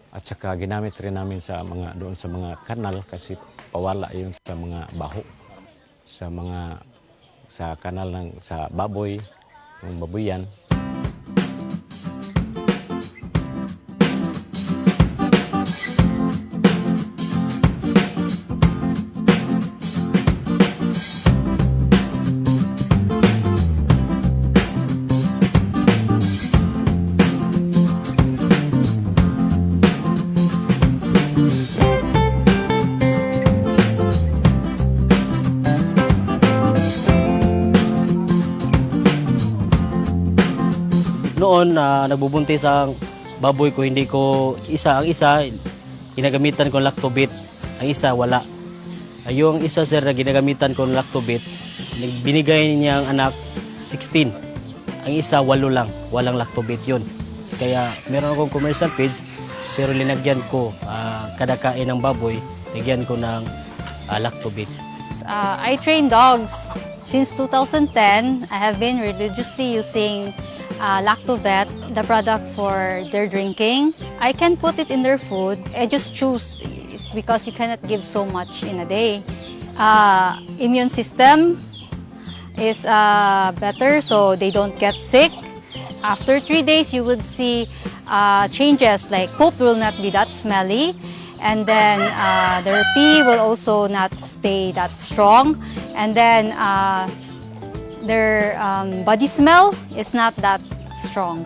At saka ginamit rin namin sa mga doon sa mga kanal kasi pawala yun sa mga baho sa mga sa kanal ng sa baboy, yung babuyan. Noon nagbubuntis ang baboy ko, hindi ko ang isa ginagamitan ko lactobit, ang isa wala. Yung isa sir na ginagamitan ko lactobit, binigay niya ang anak 16. Ang isa 8 lang, walang lactobit yun. Kaya meron akong commercial page pero linagyan ko kada kain ng baboy, lagyan ko ng lactobit. I train dogs. Since 2010, I have been religiously using Lactovet, the product for their drinking. I can put it in their food. I just choose because you cannot give so much in a day. Immune system is better so they don't get sick. After 3 days, you would see changes like poop will not be that smelly, and then their pee will also not stay that strong, and then their body smell is not that strong.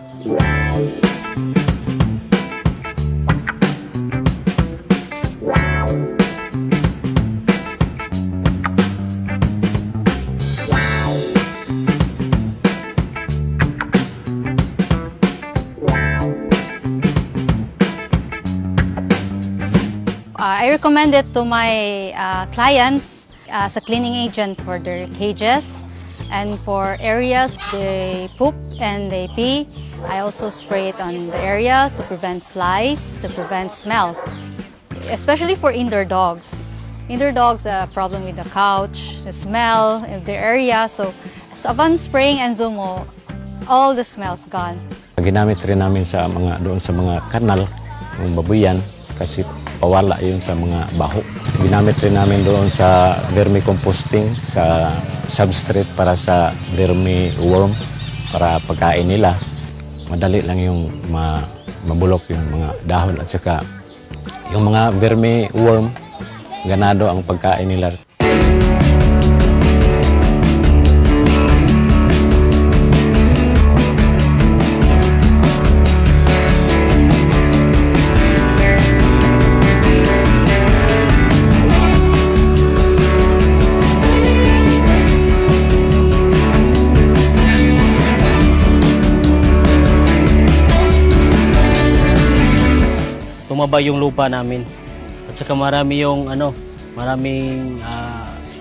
I recommend it to my clients as a cleaning agent for their cages and for areas they poop and they pee. I also spray it on the area to prevent flies, to prevent smell, especially for indoor dogs. Indoor dogs have a problem with the couch, the smell of the area. So upon spraying Enzumo, all the smell's gone. Ginamit rin namin sa mga doon sa mga kanal, yung babuyan kasi pawala yun sa mga baho. Ginamit rin namin doon sa vermicomposting, sa substrate para sa vermiworm, para pagkain nila. Madali lang yung mabulok yung mga dahon at saka yung mga vermiworm, ganado ang pagkain nila. Tumaba yung lupa namin. At saka marami yung maraming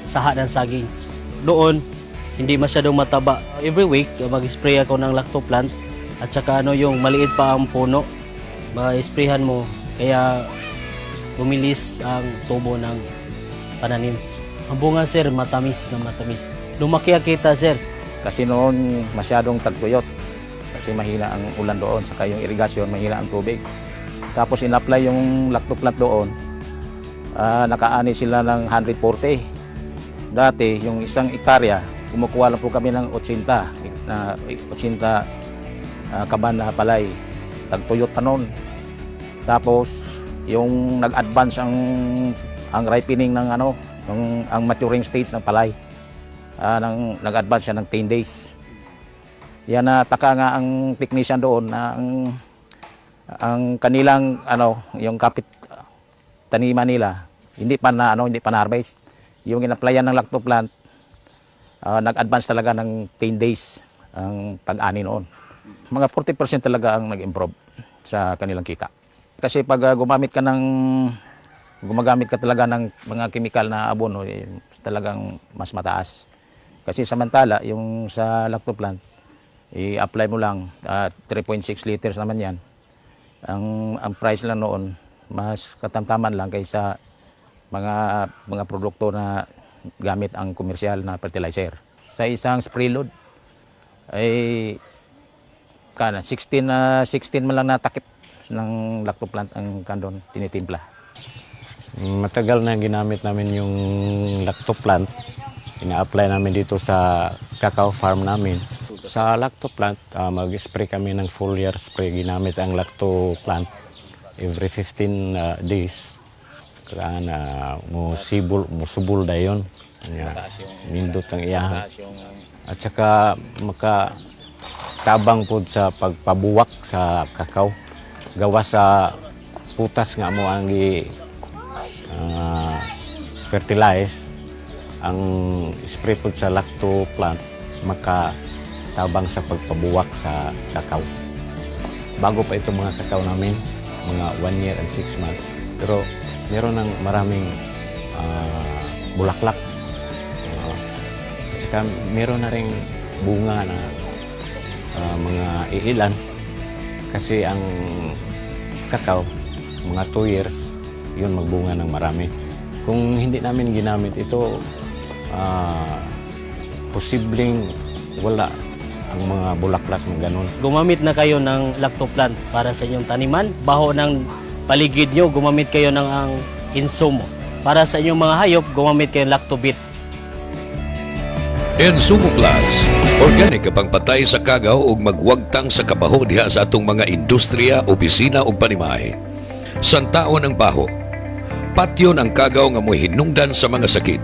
saha ng saging. Doon, hindi masyadong mataba. Every week, mag-spray ako ng lactoplant. At saka yung maliit pa ang puno, ma-sprayhan mo. Kaya bumilis ang tubo ng pananim. Ang bunga sir, matamis na matamis. Lumaki kita sir. Kasi noon masyadong tagtuyot. Kasi mahina ang ulan doon, saka yung irigasyon, mahina ang tubig. Tapos in-apply yung lactoplant doon, nakaani sila ng 140. Dati, yung isang ektarya, kumukuha lang po kami ng 80 kaban na palay. Tagtuyot pa noon. Tapos, yung nag-advance ang ripening ng ang maturing stage ng palay. Nag-advance siya ng 10 days. Yan nataka nga ang technician doon na ang kanilang yung kapit taniman nila hindi pa na-harvest. Yung in-applyan ng lactoplant, nag-advance talaga ng 10 days ang pag-ani noon. Mga 40% talaga ang nag-improve sa kanilang kita. Kasi pag gumagamit ka talaga ng mga chemical na abono, talagang mas mataas. Kasi samantala yung sa lactoplant, i-apply mo lang 3.6 liters naman yan. Ang price lang noon, mas katamtaman lang kaysa mga produkto na gamit ang komersyal na fertilizer. Sa isang spray load, ay 16 man lang natakip ng lactoplant ang kandon tinitimpla. Matagal na ginamit namin yung lactoplant. Ina-apply namin dito sa cacao farm namin. Sa lactoplant, mag-spray kami ng foliar spray. Ginamit ang lactoplant every 15 days. Kailangan musubol na yun. Nindot ang iyahan. At saka makatabang po sa pagpabuwak sa kakao. Gawa sa putas nga mo ang fertilize. Ang spray po sa lactoplant makatabang sa pagpabuwak sa kakao. Bago pa itong mga kakao namin, mga 1 year and 6 months. Pero meron ng maraming bulaklak. At saka meron na rin bunga na mga iilan. Kasi ang kakao, mga 2 years, yun magbunga ng marami. Kung hindi namin ginamit ito, posibleng wala ang mga bulaklak na ganun. Gumamit na kayo ng lactoplant para sa inyong taniman. Baho ng paligid nyo, gumamit kayo ng ang insumo. Para sa inyong mga hayop, gumamit kayo ng lactobit. Insumo Plus, organic kapang patay sa kagaw ug magwagtang sa kabaho diha sa atong mga industriya, opisina ug panimahe. Santaon ang baho. Patyon ang kagaw nga mo'y hinungdan sa mga sakit.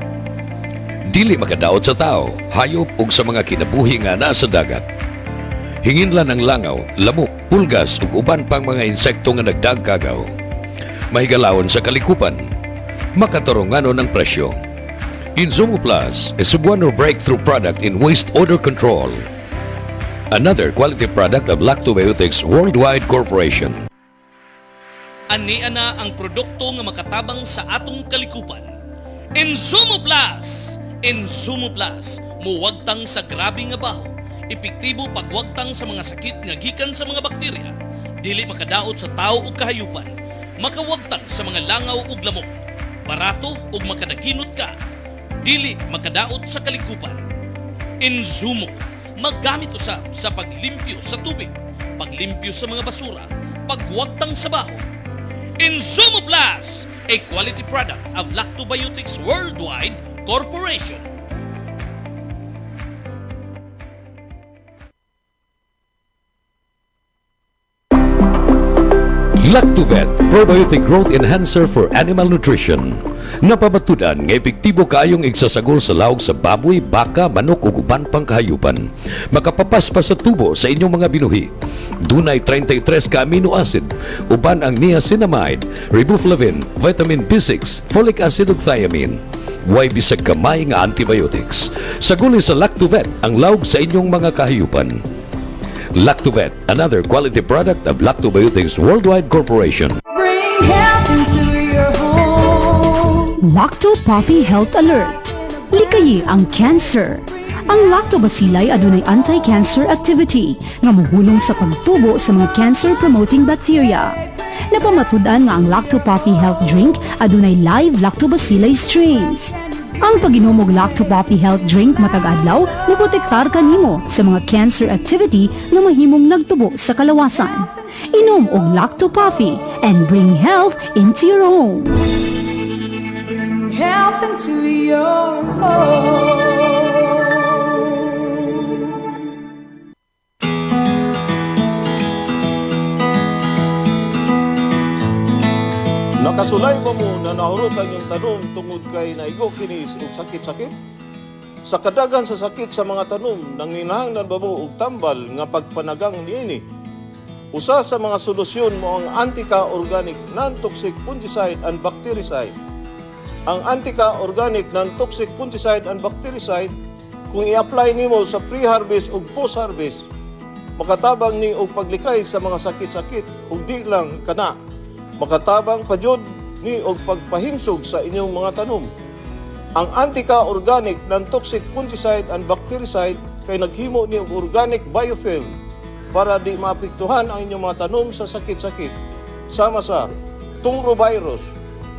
Dili makadaot sa tao, hayop ug sa mga kinabuhi nga nasa dagat. Hinginlan ang langaw, lamok, pulgas ug uban pang mga insekto nga nagdagkagaw. Mahigalawon sa kalikupan, makatarunganon ang presyo. Insumo Plus is a one breakthrough product in waste odor control. Another quality product of Lactobiotics Worldwide Corporation. Ania na ang produkto nga makatabang sa atong kalikupan. Insumo Plus! Insumo Plus, muwagtang sa grabe nga baho. Epektibo pagwagtang sa mga sakit nga gikan sa mga bakterya. Dili makadaot sa tao ug kahayupan. Makawagtang sa mga langaw ug lamok. Barato ug makadaginot ka. Dili makadaot sa kalikupan. Insumo, maggamit usab sa paglimpyo sa tubig, paglimpyo sa mga basura, pagwagtang sa baho. Insumo Plus, a quality product of Lactobiotics Worldwide Corporation. Lactovet, probiotic growth enhancer for animal nutrition. Napabatudan nga epektibo kaayong igsasagol sa lawg sa baboy, baka, manok ug uban pang kahayupan. Makapapas pa sa tubo sa inyong mga binuhi. Dunay 33 ka amino acid, uban ang niacinamide, riboflavin, vitamin B6, folic acid ug thiamine. Way bisag kamay nga antibiotics. Saguli sa Lactovet ang lawg sa inyong mga kahayupan. Lactovet, another quality product of Lactobiotics Worldwide Corporation. Bring health into your home. Lacto Puffy Health Alert. Likayi ang cancer. Ang lactobacilli adunay anti-cancer activity nga mohulong sa pagtubo sa mga cancer-promoting bacteria. Napamatudan nga ang Lacto Puffy Health Drink adunay live lactobacilli strains. Ang pag-inom og Lacto Puffy Health Drink matag adlaw moprotektar kanimo sa mga cancer activity nga mahimong nagtubo sa kalawasan. Inom og Lacto Puffy and bring health into your home. Bring health into your home. Nakasulay ba mo na nahurutan yung tanom tungod kay naigo kinis ug sakit-sakit? Sa kadagan sa sakit sa mga tanom, nanginahanglan ba mo og tambal nga pagpanagang niini? Usa sa mga solusyon mo ang Antica Organic Non-Toxic Fungicide and Bactericide. Ang Antica Organic Non-Toxic Fungicide and Bactericide, kung i-apply nimo sa pre-harvest ug post-harvest, makatabang ni og paglikay sa mga sakit-sakit ug di lang kana. Makatabang pa jud ni og pagpahingsog sa inyong mga tanom. Ang Antica Organic Non-Toxic Fungicide and Bactericide kay naghimo ni og organic biofilm para di maapektuhan ang inyong mga tanom sa sakit-sakit. Sama sa tungrovirus,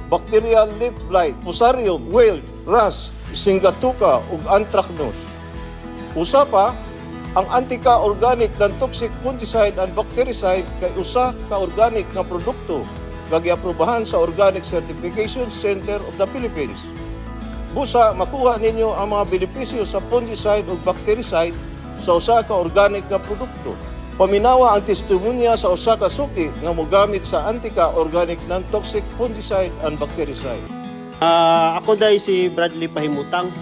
bacterial leaf blight, fusarium, wilt, rust, singatuka ug anthracnose. Usa pa, Ang Antica Organic non-toxic fungicide and bactericide kay usa ka organic nga produkto nga giaprubahan sa Organic Certification Center of the Philippines. Busa makuha ninyo ang mga benepisyo sa fungicide o bactericide sa usa ka organic nga produkto. Paminawa ang testimonya sa usa ka suki nga mogamit sa Antica Organic non-toxic fungicide and bactericide. Ako dahil si Bradley Pahimutang,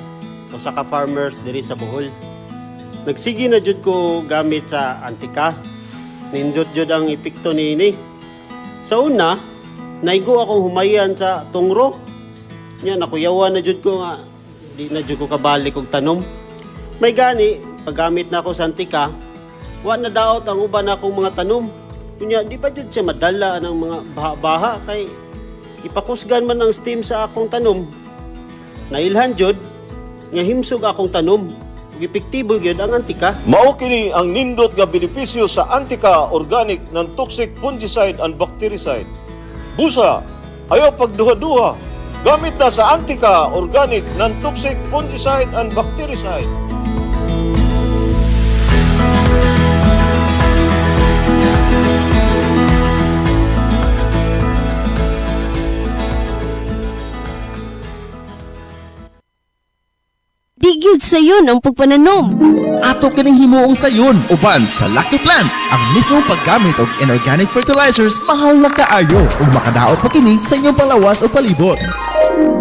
usa ka farmers diri sa Bohol. Nagsigi na jud ko gamit sa Antica. Nindot jud ang epekto niini. Sa una, naigo akong humayan sa tungro. Nya nakuyawan na jud ko nga di na jud ko kabalik og tanom. May gani paggamit na ako sa Antica, wa na daot ang uban akong mga tanom. Kunya di pa jud siya madala ng mga baha-baha kay ipakusgan man ang steam sa akong tanom. Nailhan jud nga himsog akong tanom. Epektibo gyud ang Antica. Mao kini ang nindot nga benepisyo sa Antica Organic non-toxic fungicide and bactericide. Busa, ayaw pagduha-duha. Gamit na sa Antica Organic non-toxic fungicide and bactericide. Digid sayon ang pagpananom. Ato kining himuong sayon uban sa Lucky Plant. Ang mismong paggamit og inorganic fertilizers mahal na kaayo ug makadaot pa kini sa inyong palawas o palibot.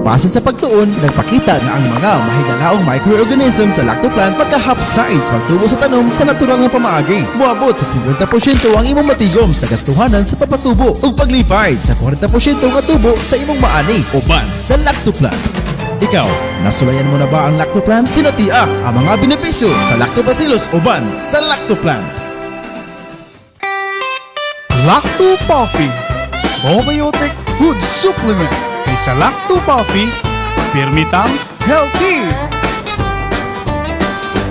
Base sa pagtuon, nagpakita nga ang mga mahigalaong microorganism sa Lacto Plant magka-half size pagtubo sa tanom sa natural nga pamaagi. Muabot sa 50% ang imong matigom sa gastuhanan sa papatubo ug paglipay sa 40% nga tubo sa imong maani uban sa Lacto Plant. Ikaw, nasulayan mo na ba ang Lacto Plant? Sinatia ang mga benepisyo sa Lactobacillus uban sa Lacto Plant. Lacto Puffy, probiotic food supplement. Sa Lacto Puffy, pirmitang healthy.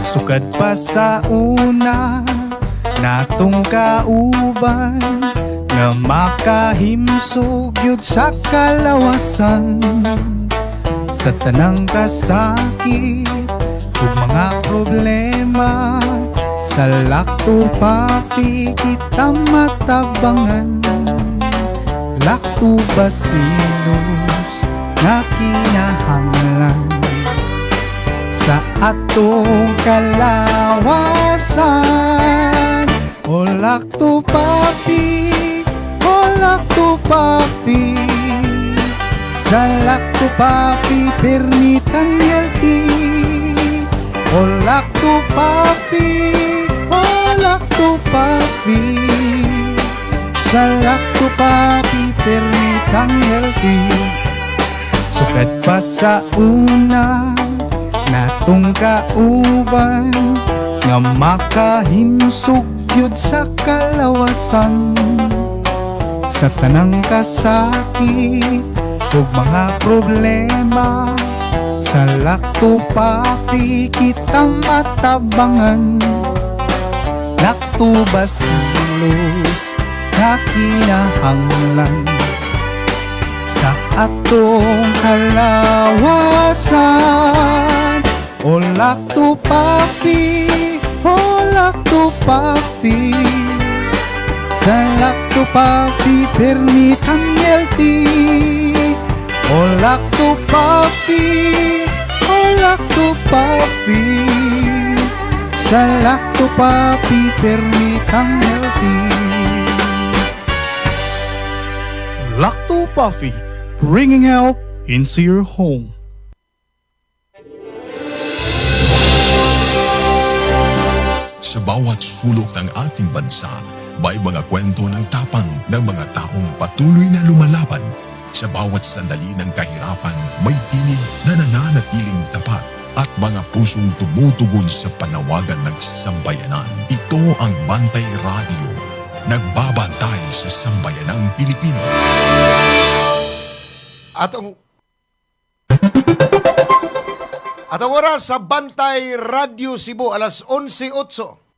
Sukad pa sa una, natong kauban, nga makahimsog yun sa kalawasan. Sa tanang kasakit ug mga problema, sa Lacto Puffy kita matabangan. Lactobacillus nga kinahanglan sa atong kalawasan. O Lacto Puffy, o Lacto Puffy, sa Lacto Puffy pirmitang healthy. O Lacto Puffy, o Lacto Puffy, sa Lacto Puffy pirmitang healthy. Sukad pa sa una, natong kauban, nga makahimsog yun sa kalawasan. Sa tanang kasakit ug mga problema, sa Lacto Puffy kita matabangan. Lactobacillus na kinahanglan sa atong kalawasan. O Lacto Puffy, o Lacto Puffy, sa Lacto Puffy pirmitang healthy. O Lacto Puffy, o Lacto Puffy, sa Lacto Puffy pirmitang healthy. Lacto Puffy, bringing health into your home. Sa bawat sulok ng ating bansa, may mga kwento ng tapang ng mga taong patuloy na lumalaban. Sa bawat sandali ng kahirapan, may tinig na nananatiling tapat at mga pusong tumutugon sa panawagan ng sambayanan. Ito ang Bantay Radio, nagbabantay sa sambayanang Pilipino. Atong oras sa Bantay Radio Cebu, alas 11:08.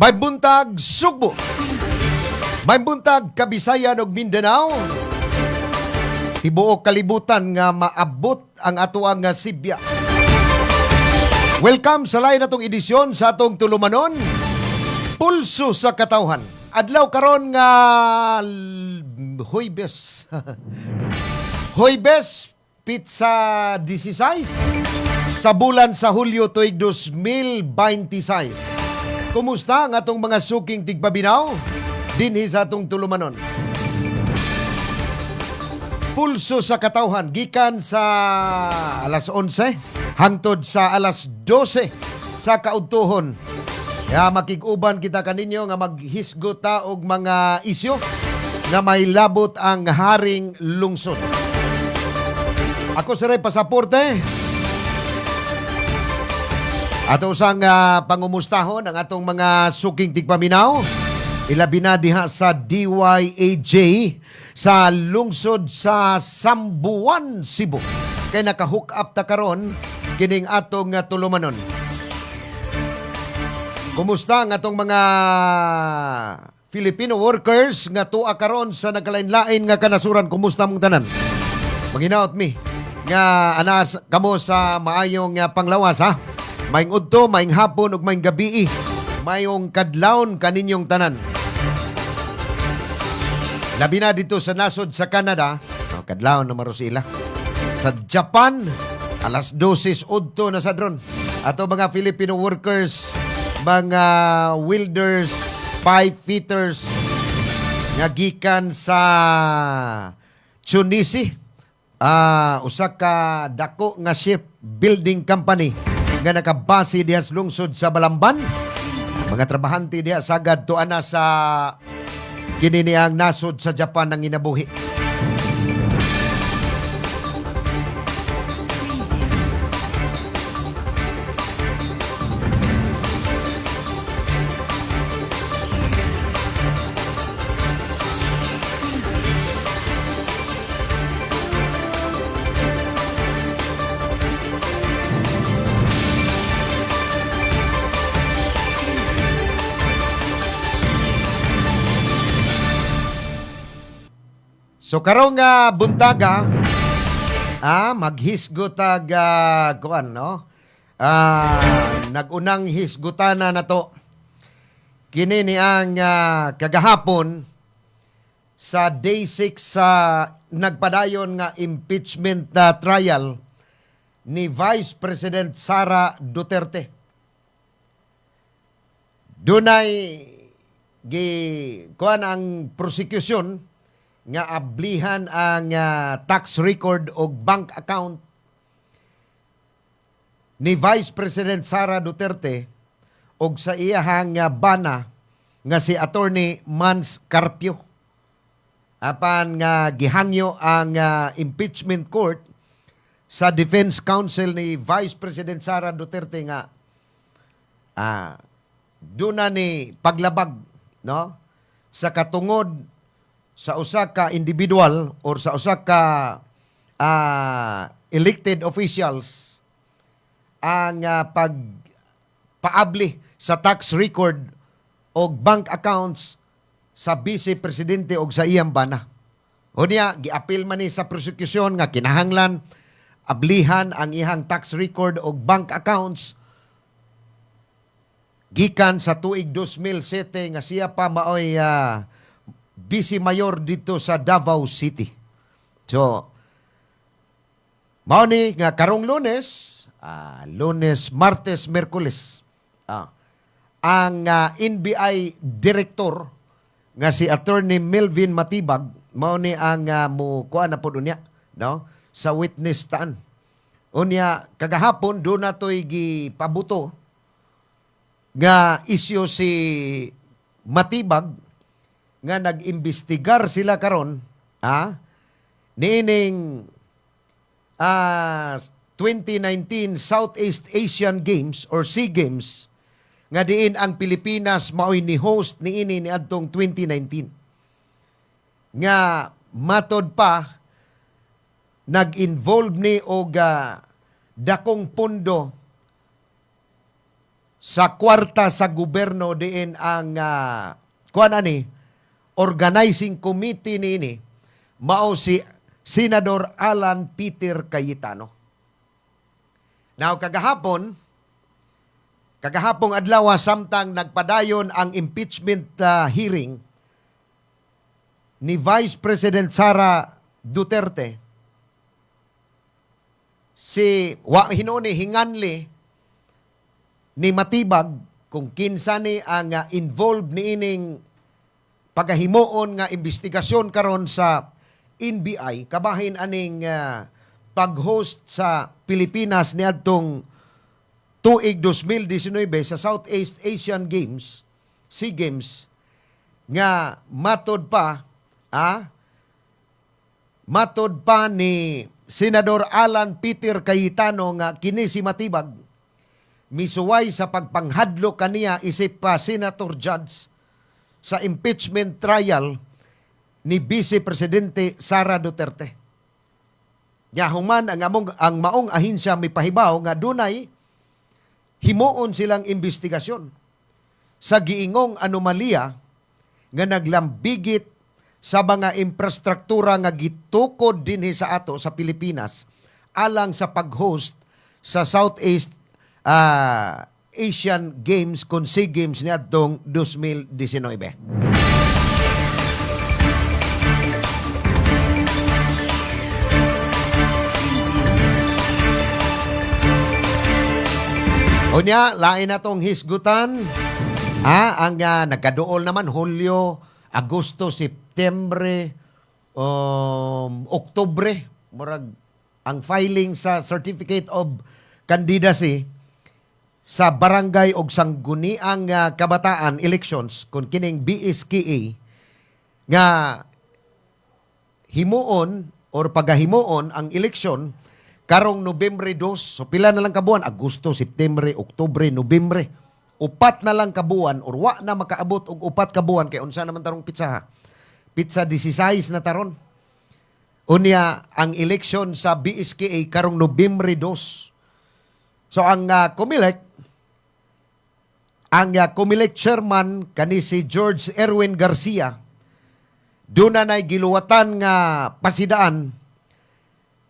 May buntag Sugbo. May buntag Kabisayan ug Mindanao. Tibuok kalibutan nga maabot ang atuang nga Sibya. Welcome sa lain natong edisyon sa atong tulumanon. Pulso sa Katawhan. Adlaw karon nga Huwebes. Huwebes Pizza 16 sa bulan sa Hulyo tuig 2026. Kumusta ang atong mga suking tigpabinaw? Dinhi sa atong tulumanon. Pulso sa Katawhan gikan sa alas 11 hangtod sa alas 12 sa kaudtohon. Kaya makig-uban kita kaninyo nga maghisgot ta og mga isyu nga may labot ang haring lungsod. Ako sa pasaporte. Ato usang pangumustahon ang atong mga suking tigpaminaw. Ilabi na diha sa DYAJ sa lungsod sa Sambuan, Cebu. Kay naka-hook up ta karon kining atong tulumanon. Kumusta ang atong mga Filipino workers nga tuwa karon sa nagkalain-lain nga kanasuran? Kumusta mong tanan? Manghinaot mi nga anas kamo sa maayong panglawas ha. Maing udto, maing hapon ug maing gabi. Mayong kadlawon kaninyong tanan. Labi na dito sa nasod sa Canada, kadlawon na marusila. Sa Japan, alas 12 udto na sa dron. Ato mga Filipino workers, mga welders, pipe-fitters, nga gikan sa Tunisia, usa ka dako nga shipbuilding company nga nakabase diha sa lungsod sa Balamban. Mga trabahante diha sagad tuana sa kini niyang nasod sa Japan nang inabuhi. So karong buntaga, maghisgotag kuan no. Nagunang hisgutana na to. Kini ni ang kagahapon sa day 6 sa nagpadayon nga impeachment trial ni Vice President Sara Duterte. Dunay kuan ang prosecution nga ablihan ang tax record o bank account ni Vice President Sara Duterte og sa iyahang bana nga si Attorney Mans Carpio. Apan nga gihangyo ang impeachment court sa defense counsel ni Vice President Sara Duterte nga duna ni paglabag no sa katungod sa usa ka individual or sa usa ka elected officials ang pagpaabli sa tax record o bank accounts sa Vice Presidente o sa iyang bana. O niya, giapil man ni sa prosecution nga kinahanglan ablihan ang ihang tax record o bank accounts gikan sa tuig 2007 nga siya pa maoy Vice Mayor dito sa Davao City. So, mao ni nga karong Lunes, Martes, Miyerkules, ang NBI Director nga si Attorney Melvin Matibag, mao ni ang kuan na po niya, no? Sa witness stand. Unya, kagahapon, doon na to'y gipabuto nga isyo si Matibag nga nag-imbestigar sila karon niining 2019 Southeast Asian Games or SEA Games nga diin ang Pilipinas maoy ni host niini ni adtong 2019 nga matod pa nag-involve ni og dakong pondo sa kwarta sa gobyerno diin ang kuan ani organizing committee niini mao si Senador Alan Peter Cayetano. Now kagahapong adlaw samtang nagpadayon ang impeachment hearing ni Vice President Sara Duterte, si hinuni hinganli ni matibag kung kinsa ni ang involved ni ining pagahimuon nga investigasyon karon sa NBI kabahin aning pag-host sa Pilipinas niadtong tuig 2019 sa Southeast Asian Games, SEA Games, nga matod pa ni Senador Alan Peter Cayetano nga kini si matibag misuway sa pagpanghadlo kaniya isip pa senator judge sa impeachment trial ni Vice Presidente Sara Duterte. Nya human ang maong ahinsya may pahibaw nga dunay himuon silang investigasyon sa giingong anomalya nga naglambigit sa mga infrastruktura nga gitukod dinhi sa ato sa Pilipinas alang sa pag-host sa Southeast Asian Games kun SEA Games niadtong 2019. Unya, lain na tong hisgutan. Ang nagkaduol naman, Hulyo, Agosto, Septembre, Oktubre, murag ang filing sa Certificate of Candidacy sa barangay og sangguniang kabataan elections kung kining BSKA nga himuon or pagahimuon ang eleksyon karong Nobyembre 2, so pila na lang kabuan, Agosto, Septembre, Oktubre, Nobyembre. Upat na lang kabuan or wa na makaabot og upat kabuan kay unsa naman tarong pitsa. Pitsa 16 na taron. Unya ang eleksyon sa BSKA karong Nobyembre 2. So ang Comelec chairman kani si George Erwin Garcia doon na giluwatan nga pasidaan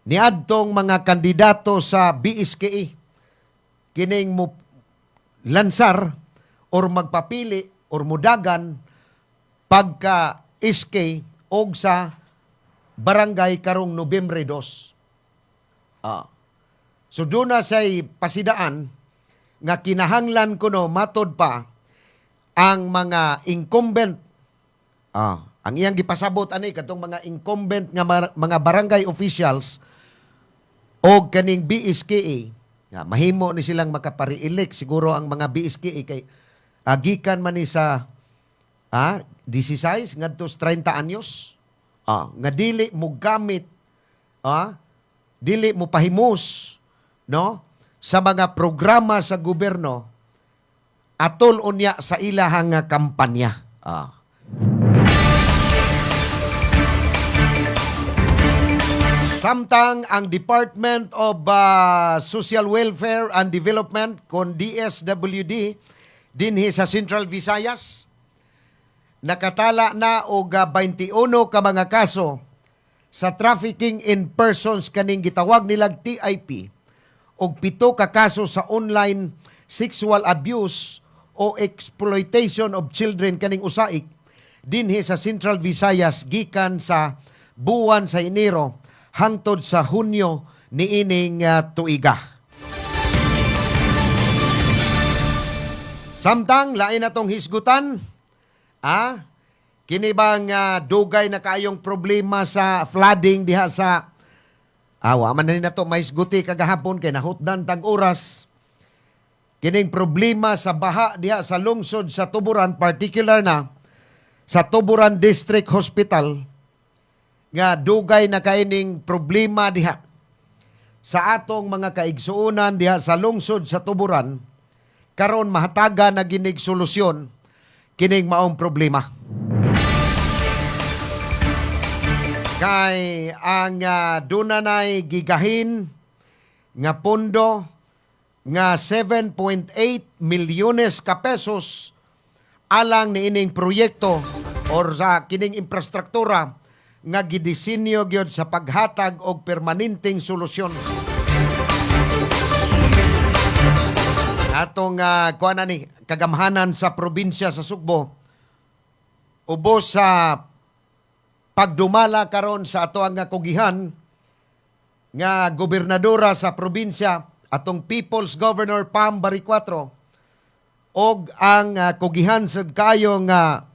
niadtong mga kandidato sa BSKA kining mo lansar or magpapili or mudagan pagka SK og sa barangay karong Nobyembre 2. So doon na say pasidaan nga kinahanglan kuno matod pa ang mga incumbent ang iyang gipasabot ani katong mga incumbent nga mga barangay officials o kaning BSKA, mahimo ni silang makapari-elect siguro ang mga BSKA kay gikan man ni sa 16 ngadto 30 anyos nga dili mo gamit dili mo pahimos no sa mga programa sa gobyerno atol unya sa ilahang kampanya. Samtang ang Department of Social Welfare and Development kon DSWD dinhi sa Central Visayas nakatala na og 21 ka mga kaso sa trafficking in persons kaning gitawag nilang TIP og 7 ka kaso sa online sexual abuse o exploitation of children kaning usaik dinhi sa Central Visayas gikan sa buwan sa Enero hangtod sa Hunyo niining tuiga. Samtang lain natong hisgutan, kini bang dugay na kaayong problema sa flooding diha sa wa man na to mahisguti kagahapon kay nahutdan tag oras. Kining problema sa baha diha sa lungsod sa Tuburan, particular na sa Tuburan District Hospital, nga dugay na kaining problema diha sa atong mga kaigsuonan diha sa lungsod sa Tuburan karon mahataga na ginig solusyon kining maong problema. Kay ang dunanay gigahin nga pondo nga 7.8 milyones ka pesos alang ni ining proyekto or sa kining infrastruktura nga gidisenyo gyud sa paghatag og permanenteng solusyon. Atong kuan ni kagamhanan sa probinsya sa Sugbo ubos sa pagdumala karon sa ato ang kugihan nga gobernadora sa probinsya atong People's Governor Pam Baricuatro og ang kugihan sa kayo nga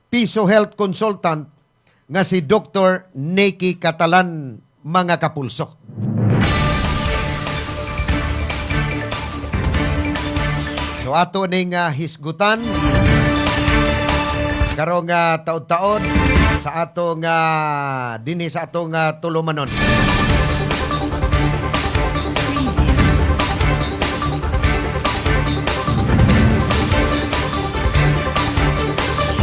Piso Health Consultant nga si Dr. Neki Catalan, mga kapulso. So ato ning hisgutan karong taon-taon sa atong dinhi sa atong tulumanon.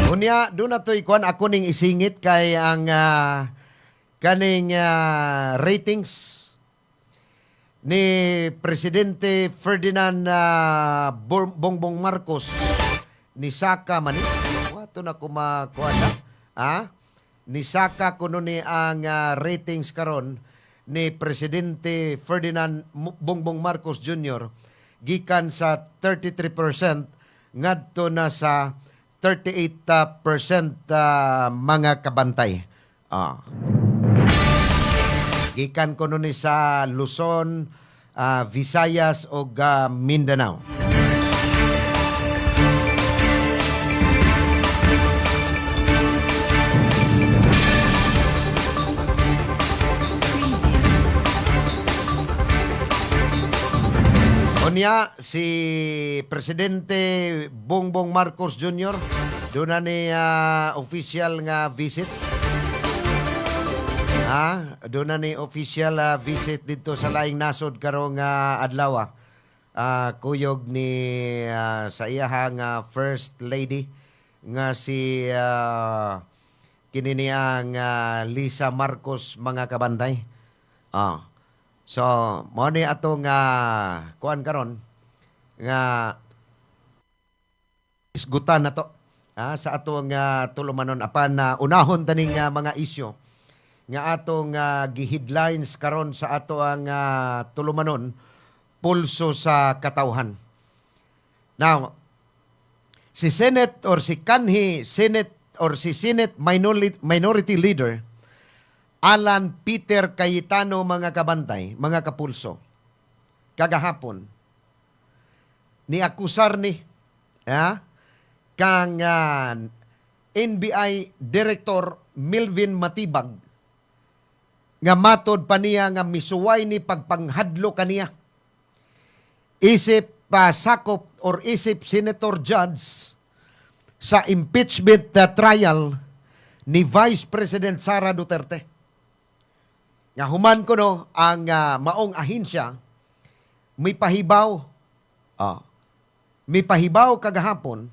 Unya, doon na ito'y kuhan ako ning isingit kay ang kaning ratings ni Presidente Ferdinand Bongbong Marcos ni Saka man wato na kumakuha na ni Saka kuno ni ang ratings karon ni Presidente Ferdinand Bongbong Marcos Jr. gikan sa 33% ngadto na sa 38% mga kabantay. Gikan ko nun sa Luzon, Visayas o Mindanao. Unya, si Presidente Bongbong Marcos Jr. doon na ni official nga visit. Doon na ni official visit dito sa laing nasod karong adlaw. Kuyog ni sa iyahang First Lady nga si kininiang Lisa Marcos, mga kabantay. So, mo ni atong kuan karon nga isgutan na to sa atong tulumanon apan unahon taning mga isyu nga atong gi-headlines karon sa ato ang tulumanon, pulso sa katawhan. Now, si Senate or si kanhi Senate or si Senate Minority Leader Alan Peter Cayetano, mga kabantay, mga kapulso, kagahapon, ni akusar ni kang NBI Director Melvin Matibag nga matod pa niya nga misuway ni pagpanghadlo kaniya. Isip sakop or isip Senator Judge sa impeachment trial ni Vice President Sara Duterte. Nga human ko ang maong ahensya may pahibaw kagahapon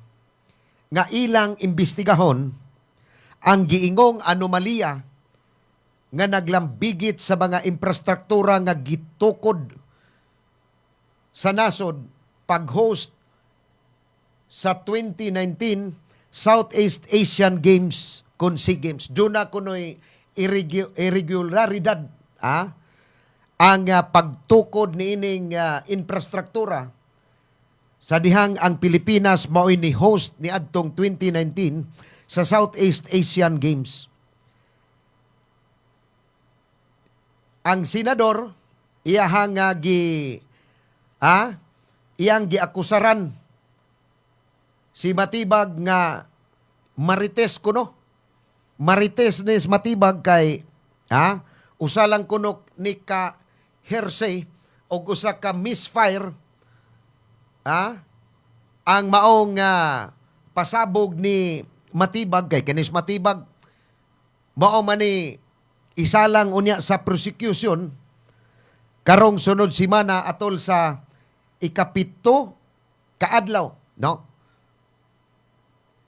nga ilang imbestigahon ang giingong anomalya nga naglambigit sa mga infrastruktura nga gitukod sa nasod pag-host sa 2019 Southeast Asian Games kun SEA Games. Doon na kuno'y irregularidad ang pagtukod ni ining infrastruktura sa dihang ang Pilipinas mao'y ni host ni adtong 2019 sa Southeast Asian Games. Ang senador iyang giakusaran si Matibag nga marites kuno. Marites ni Matibag kay usa lang kuno ni ka hearsay o usa ka misfire ang maong pasabog ni Matibag kay kanis Matibag mao man ni isa lang unya sa prosecution karong sunod semana atol sa ikapito kaadlaw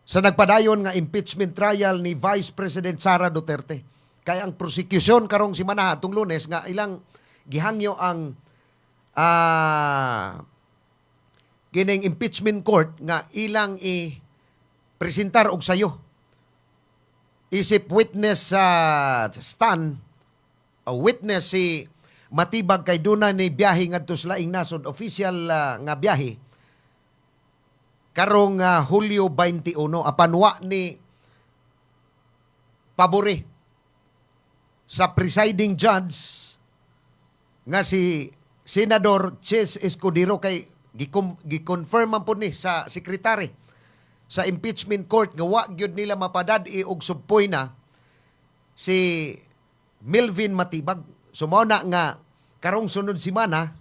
sa nagpadayon nga impeachment trial ni Vice President Sara Duterte. Kaya ang prosecution karong semana atong Lunes nga ilang gihangyo ang kining impeachment court nga ilang i-presentar og sayo. Isip witness stand, witness si Matibag kay duna ni biyahe ngadto sa laing nasod, official nga biyahe karong Hulyo 21 apan wa ni pabori sa presiding judge nga si Senador Ches Escudero kay gi-confirm man po ni sa sekretary sa impeachment court nga wa gyud nila mapadad-i og subpoy na si Melvin Matibag. So mao na nga karong sunod semana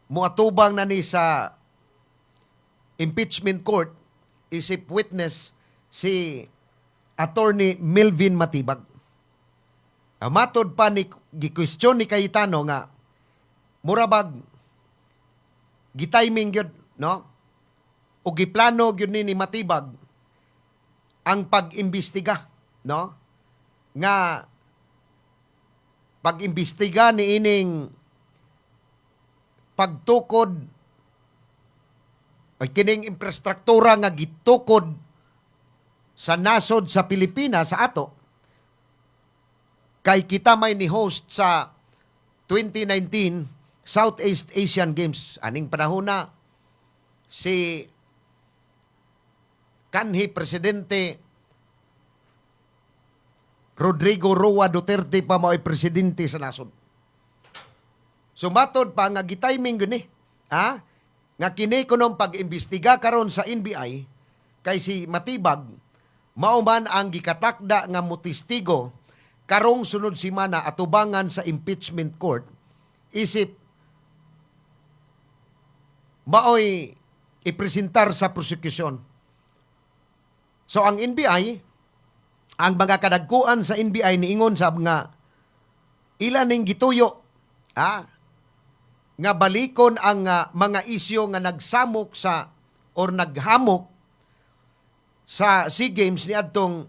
muatubang na ni sa impeachment court isip witness si Attorney Melvin Matibag. Matod pa ni gi-question ni Cayetano nga murabag gi-timing gyud, no? O giplano gyud ni Matibag ang pag-imbestiga, no? Nga pag-imbestiga ni ining pagtukod ay kining infrastruktura nga gitukod sa nasod sa Pilipinas sa ato kay kita may ni host sa 2019 Southeast Asian Games. Aning panahon na si kanhi Presidente Rodrigo Roa Duterte pa mao'y presidente sa nasod. Sumatod pa nga gitiming gani, nga kini kunong pag-imbestiga karon sa NBI kay si Matibag mao man ang gikatakda nga motistigo karong sunod semana atubangan sa impeachment court isip maoy ipresentar sa prosecution. So ang NBI, ang mga kadagkuan sa NBI niingon sab nga ilan ning gituyo nga balikon ang mga isyu nga nagsamok sa or naghamok sa SEA Games ni adtong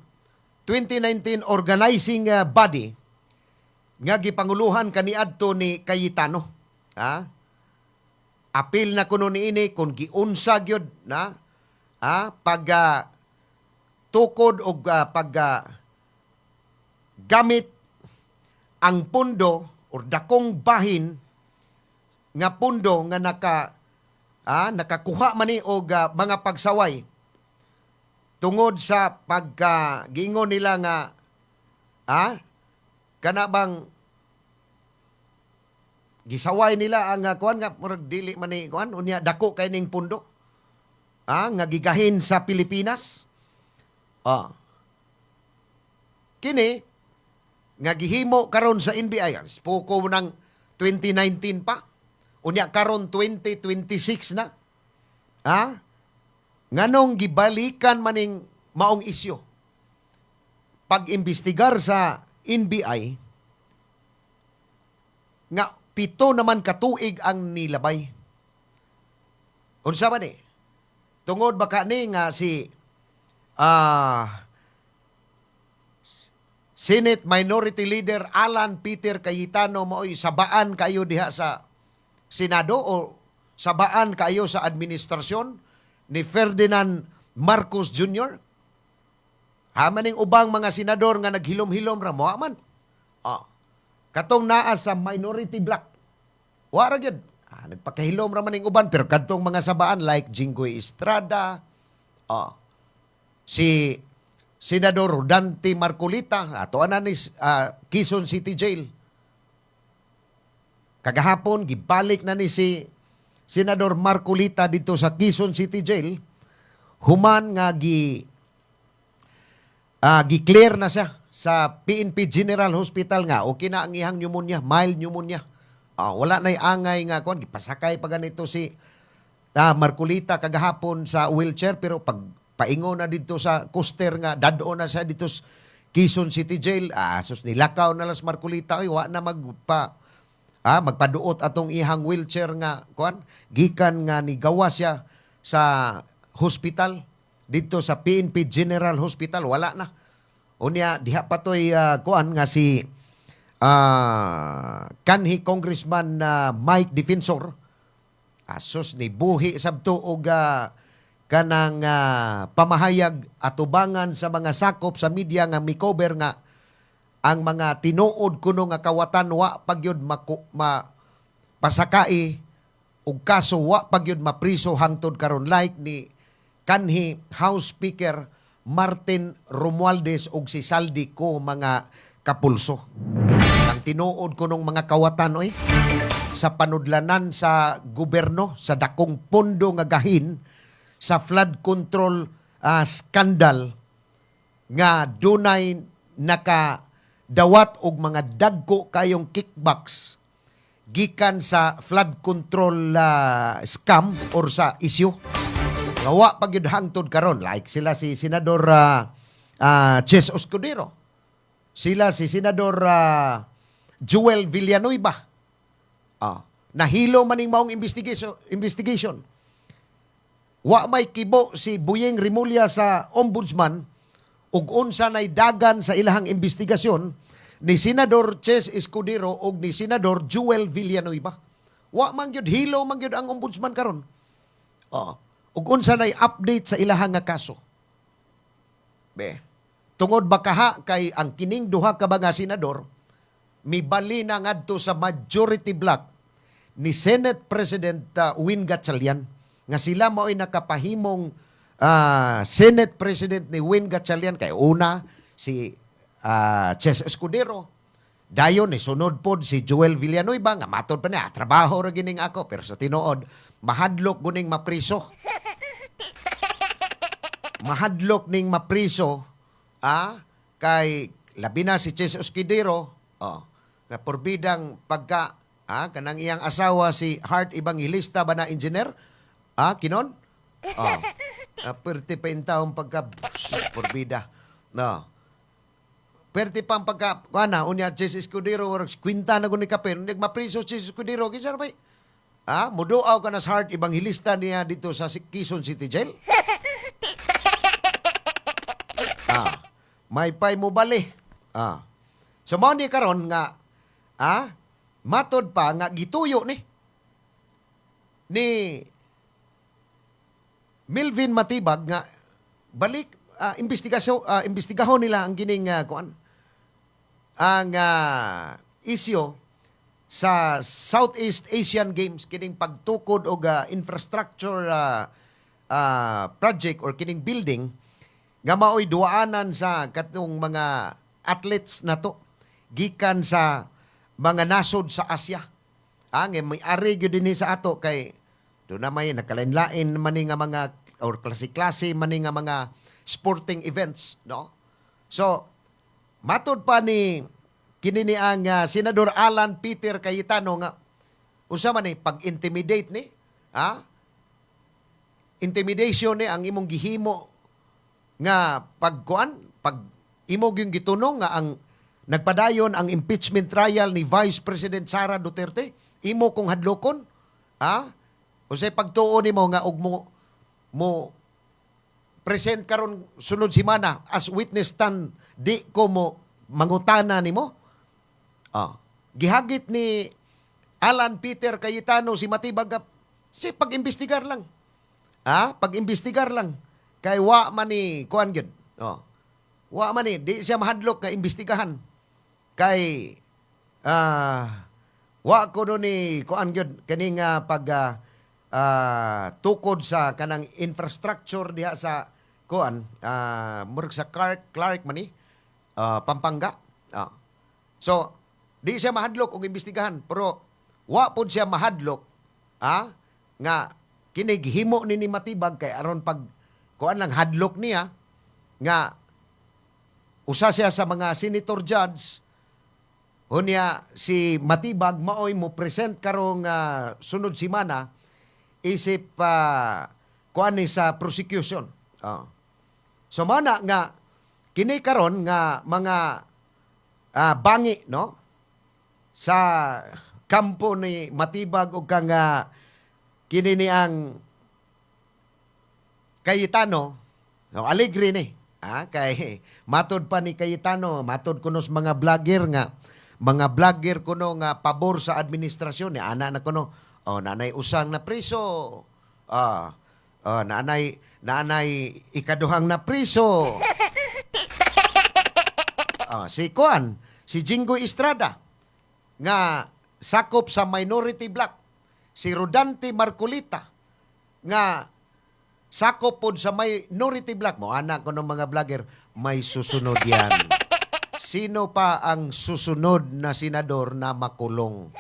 2019 organizing body nga gipanguluhan kaniadto ni Cayetano. Apil na kuno niini kung giunsa gyud na pag tukod og pag gamit ang pundo or dakong bahin nga pundo nga nakakuha man ni og mga pagsaway tungod sa paggiingon nila nga kana bang gisaway nila ang kuan nga murag dili man ni kuan unya dako kay ning pundo nga gigahin sa Pilipinas. Kini nga gihimo karon sa NBI poko nang 2019 pa unya karon 2026 na. Nganong gibalikan maning maong isyu pag-imbestigar sa NBI nga 7 naman katuig ang nilabay. Unsa man ni? Tungod baka ni nga si Senate Minority Leader Alan Peter Cayetano mao'y sabaan kayo diha sa Senado o sabaan kayo sa administrasyon ni Ferdinand Marcos Jr. Hamaning ubang mga senador nga naghilom-hilom ra mo man. Katong naa sa minority bloc. Wara gyud. Nagpakahilom ra maning uban pero kadtong mga sabaan like Jinggoy Estrada, si Senador Rodante Marcolita, ato ana ni Quezon City Jail. Kagahapon gibalik na ni si Senador Marcolita dito sa Quezon City Jail. Human nga gi-clear na siya sa PNP General Hospital nga okay na ang ihang pneumonia, mild pneumonia. Wala na'y angay nga kon gipasakay pa ganito si Marcolita kagahapon sa wheelchair pero pag paingo na dito sa coaster nga dado na siya dito sa Quezon City Jail. Sus nilakaw na las Marcolita oy wa na magpaduot atong ihang wheelchair nga kuan gikan nga ni gawa siya sa hospital dito sa PNP General Hospital wala na. Unya diha patoy kuan nga si kanhi Congressman Mike Defensor, asos ni buhi sabto og kanang pamahayag atubangan sa mga sakop sa media nga mi-cover nga ang mga tinuod kuno nga kawatan wa pagyud pasakai ug kaso wa pagyud mapriso hangtod karon, like ni kanhi House Speaker Martin Romualdez ug si Saldi ko mga kapulso. Ang tinuod kunong mga kawatan sa panudlanan sa gobyerno sa dakong pondo nga gahin sa flood control scandal nga dunay nakadawat og mga dagko kayong kickbacks gikan sa flood control scam or sa issue nga wa pagyud hangtod karon, like sila si Senador Ches Escudero, sila si Senador Joel Villanueva. Nahilo maning maong investigation. Wa may kibo si Buyeng Rimulya sa ombudsman ug unsa nay dagan sa ilahang investigasyon ni Senador Ches Escudero ug ni Senador Joel Villanueva. Wa man gyud hilo man gyud ang ombudsman karon. Ug unsa nay update sa ilahang nga kaso. Tungod bakaha kay ang kining duha ka mga senador mibali na ngadto sa majority block ni Senate President Win Gatchalian nga sila mao'y nakapahimong Senate President ni Win Gatchalian kay una si Ches Escudero, dayon ni sunod pod si Joel Villanueva nga matod pa niya trabaho ra gining ako pero sa tinuod mahadlok guning mapriso. Mahadlok ning mapriso kay labi na si Ches Escudero nga porbidang pagka kanang iyang asawa si Heart Evangelista ba na engineer kinon perti pa in taong pagka porbida perti pa ang pagka unya Ches Escudero kwinta na guni kape nag mapriso Ches Escudero kinsa ba muduaw ka na sa Heart Evangelista niya dito sa Quezon City Jail. May pay mo bali. So mao ni karon nga matod pa nga gituyo ni Melvin Matibag nga balik imbestigahon nila ang gining kuan ang isyu sa Southeast Asian Games kining pagtukod og infrastructure project or kining building nga mao'y duaanan sa katong mga athletes nato gikan sa mga nasod sa Asia. Nga may ari gyud dinhi sa ato kay do na may nakalain-lain man nga mga or klase-klase man nga mga sporting events, no? So matod pa ni kini ni ang Senador Alan Peter Cayetano nga unsa man ni pag-intimidate ni intimidation ni ang imong gihimo nga pag imog yung gitunong nga ang nagpadayon ang impeachment trial ni Vice President Sara Duterte, imo kong hadlokon, Usay pagtuon nimo nga og mo present karon sunod semana as witness stand di ko mo mangutana nimo. Gihagit ni Alan Peter Cayetano si Matibag si pag-imbestigar lang. Pag-imbestigar lang. Kay wa man ni kuan gyud. Wa man ni di siya mahadlok nga imbestigahan. Kay wa ko do ni kuan gyud kaning tukod sa kanang infrastructure diha sa kuan murag sa Clark man ni Pampanga. So di siya mahadlok og imbestigahan pero wa pud siya mahadlok nga kini gihimo ni Matibag kay aron pag kuan lang hadlok niya nga usa siya sa mga senator judge unya si Matibag maoy mo present karong sunod semana isip kuan ni sa prosecution. So mana nga kini karon nga mga bangi no sa kampo ni Matibag ug kang kini ni ang Cayetano, no, alegre ni. Kay matod pa ni Cayetano, matod kunos mga vlogger nga mga vlogger kuno nga pabor sa administrasyon ni ana na kuno nanay usang na priso. Nanay ikaduhang na priso. Si Jingo Estrada nga sakop sa minority bloc. Si Rodante Marcolita nga sakop pod sa minority bloc mo. Anak ko ng mga vlogger, may susunod yan. Sino pa ang susunod na senador na makulong?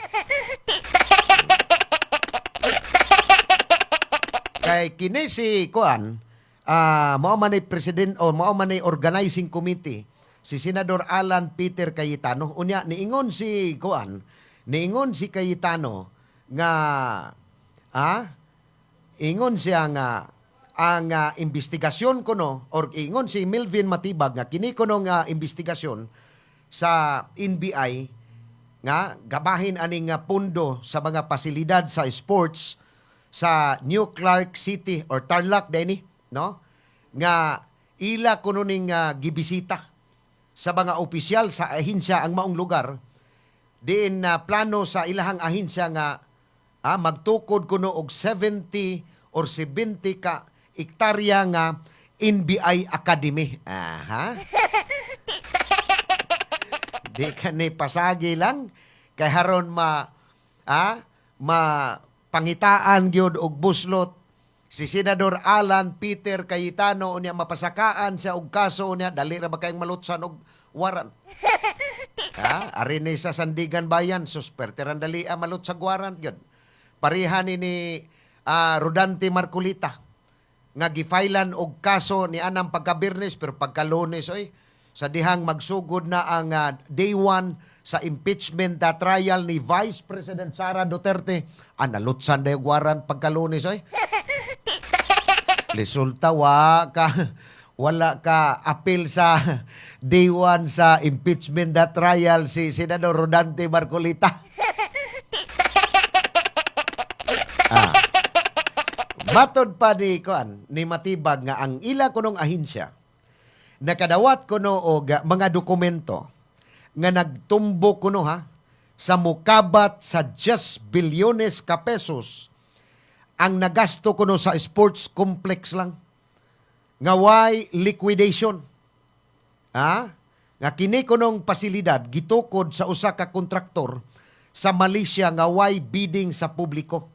Kay kini si Kuan, mao man ni president o mao man ni organizing committee si Senador Alan Peter Cayetano. Unya niingon si Kuan, niingon si Cayetano nga ingon siya nga ang investigasyon kuno or ingon si Melvin Matibag nga kini kuno nga investigasyon sa NBI nga gabahin aning pundo sa mga pasilidad sa sports sa New Clark City or Tarlac deni, no? Nga ila kuno ning gibisita sa mga opisyal sa ahinsya ang maong lugar diin plano sa ilahang ahinsya nga magtukod kuno og 70 or 70 ka ektarya nga NBI Academy. Di ka ni pasagi lang kay haron pangitaan gyud og buslot si Senador Alan Peter Cayetano unya mapasakaan siya og kaso unya dali ra ba kayong malutsan og warrant. Ari ni sa Sandigan Bayan susperte ran dali malut sa warrant gyud. Pareha ni Rodante Marcolita nga gifailan og kaso ni anang pagka-Biyernes pero pagka-Lunes sa dihang magsugod na ang day 1 sa impeachment trial ni Vice President Sara Duterte. Nalutsan na yung warrant pagka-Lunes. Resulta, wala ka appeal sa day 1 sa impeachment trial si Senador Rodante Marcolita. Matod pa ni Matibag nga ang ila kunong ahinsya nakadawat kuno og mga dokumento nga nagtumbo kuno sa mukabat sa 10 bilyones ka pesos ang nagasto kuno sa sports complex lang nga way liquidation. Nga kini kunong pasilidad gitukod sa usa ka kontraktor sa Malaysia nga way bidding sa publiko.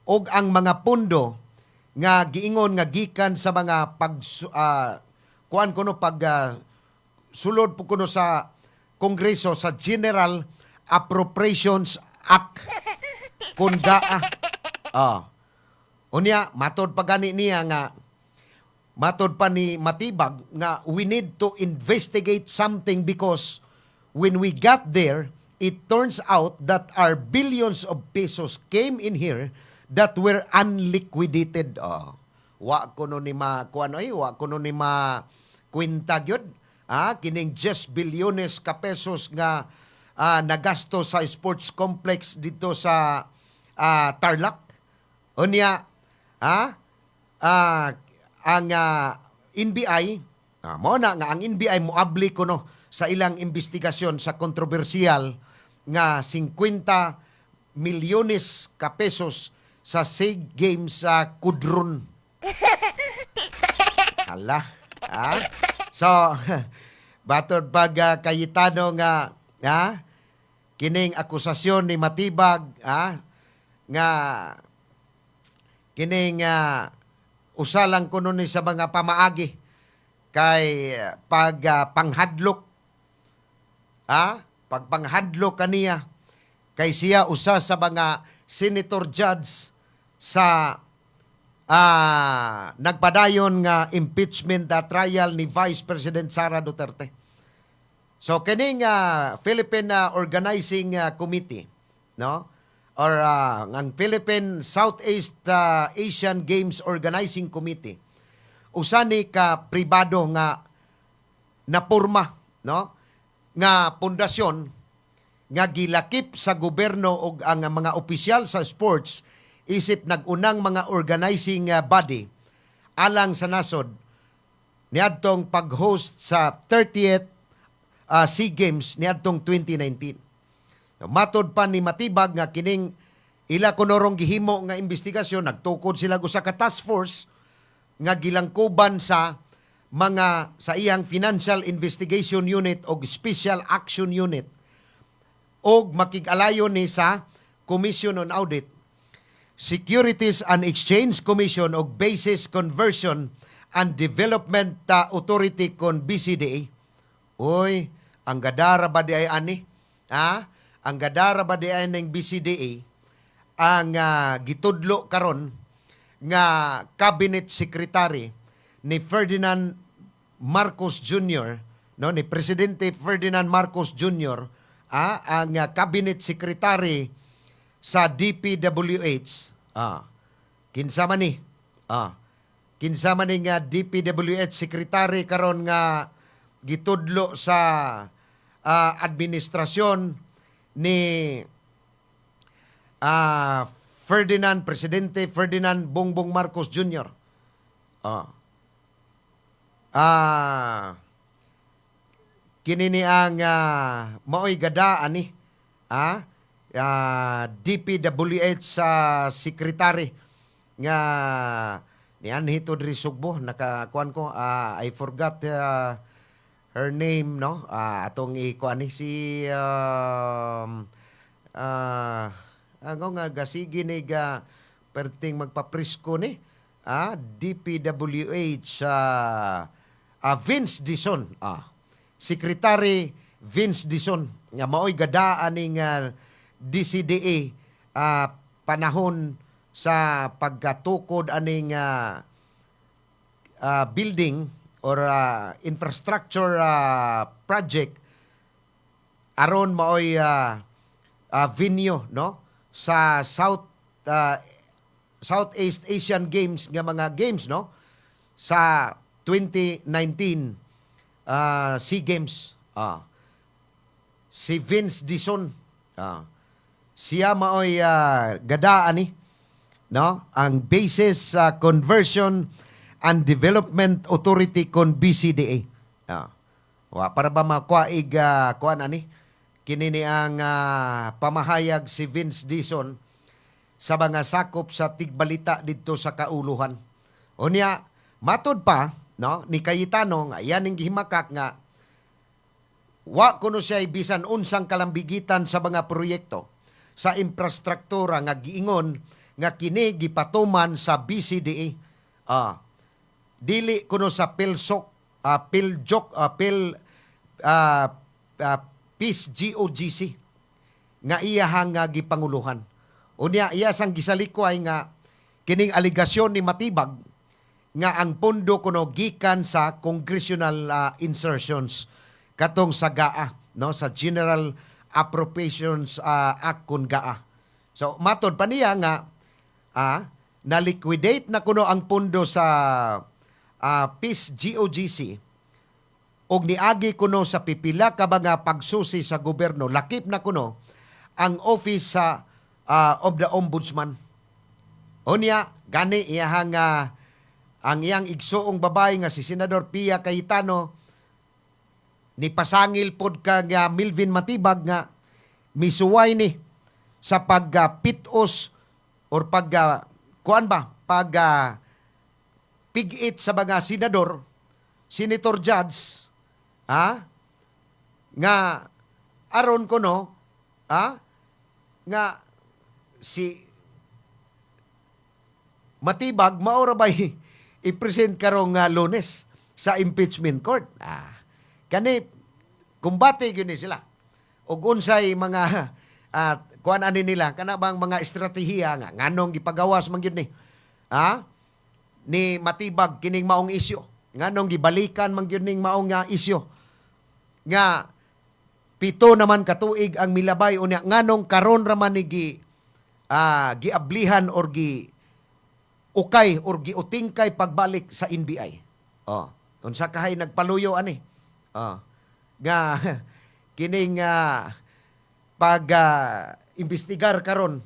Og ang mga pundo nga giingon nga gikan sa mga sulod po kuno sa Kongreso sa General Appropriations Act kundaa. Unya matod pa gani niya nga matod pa ni Matibag nga we need to investigate something because when we got there it turns out that our billions of pesos came in here that were unliquidated. Wa kuno ni kwenta gyud. Kining 10 bilyones ka pesos nga nagasto sa sports complex dito sa Tarlac. Unya ang NBI mo na nga ang NBI moabli kuno sa ilang investigasyon sa kontrobersyal nga 50 milyones ka pesos sa SEA Games sa Kudron. Hala. So, batod pag Cayetano nga kining akusasyon ni Matibag nga kining usalang kuno ni sa mga pamaagi kay panghadlok pagpanghadlok kaniya kay siya usa sa mga senator judge sa nagpadayon nga impeachment trial ni Vice President Sara Duterte. So kining Philippine Organizing Committee, no? Or ang Philippine Southeast Asian Games Organizing Committee, usa ni ka pribado nga napurma, no? Nga pundasyon nga gilakip sa gobyerno og ang mga opisyal sa sports isip nagunang mga organizing body alang sa nasod niadtong pag-host sa 30th SEA Games niadtong 2019. Matod pa ni Matibag nga kining ila kunorong gihimo nga investigasyon, nagtukod sila usa ka task force nga gilangkuban sa mga sa iyang Financial Investigation Unit o Special Action Unit og makig-alayon ni sa Commission on Audit, Securities and Exchange Commission o Basis Conversion and Development Authority kon BCDA. Oy, ang gadara ba di ay ani? Ha? Ang gadara ba di ay ng BCDA ang gitudlo karon nga Cabinet Secretary ni Ferdinand Marcos Jr., no, ni Presidente Ferdinand Marcos Jr., ang Cabinet Secretary sa DPWH, kinsa man ni, kinsa man ni nga DPWH Secretary karon nga gitudlo sa administrasyon ni Presidente Ferdinand Bongbong Marcos Jr. Kinini ang maoy gada ani DPWH secretary nga ni Anhito Dri Sugbo, nakakuan ko, I forgot her name, no? Atong ikuan ni si ang nga gasigi ni ga perting magpaprisko ni DPWH Vince Dison, Secretary Vince Dison nga maoy gadaan ning DCDA panahon sa pagkatukod aning building or infrastructure project aron maoy venue, no, sa Southeast Asian Games nga mga games, no, sa 2019 SEA Games. Si Vince Dison, siya maoy gadaan ni, no, ang Basis Conversion and Development Authority kon BCDA. Para ba makuaig kuan ani kinini ang pamahayag si Vince Dison sa mga sakop sa tigbalita didto sa kauluhan. Unya matod pa, no, ni Cayetano nga yan ning gihimakak nga wa kuno siya bisan unsang kalambigitan sa mga proyekto sa infrastruktura nga giingon nga kini gipatuman sa BCDA. Dili kuno sa Peace GOGC nga iyahang gipanguluhan. Unya iya sang gisalikoy nga kining aligasyon ni Matibag nga ang pondo kuno gikan sa congressional insertions katong sa GAA, no, sa General Appropriations Act kun GAA. So matod pa niya nga na-liquidate na kuno ang pondo sa Peace GOGC og niagi kuno sa pipila ka mga pagsusi sa gobyerno, lakip na kuno ang office of the Ombudsman. Unya gani iyang ang iyang igsuong babay nga si Senador Pia Cayetano ni pasangil pod ka nga Milvin Matibag nga misuway ni sa pagpitos or pig-it sa mga senador, senator judge, nga aron ko no, nga si Matibag maora bay i-present karong Lunes sa impeachment court. Kani kumbate gyud ni sila. Og unsay mga kuan ani nila kana bang mga estratehiya nga nganong gipagawas man gyud ni. Ni Matibag kining maong isyu. Nganong gibalikan man gyud ning maong isyu. Nga 7 naman katuig ang milabay unya nganong karon ra man ni giablihan or ukay or giutingkay pagbalik sa NBI. Unsa kahay nagpaluyo ani. Nga kining pag-imbestigar karon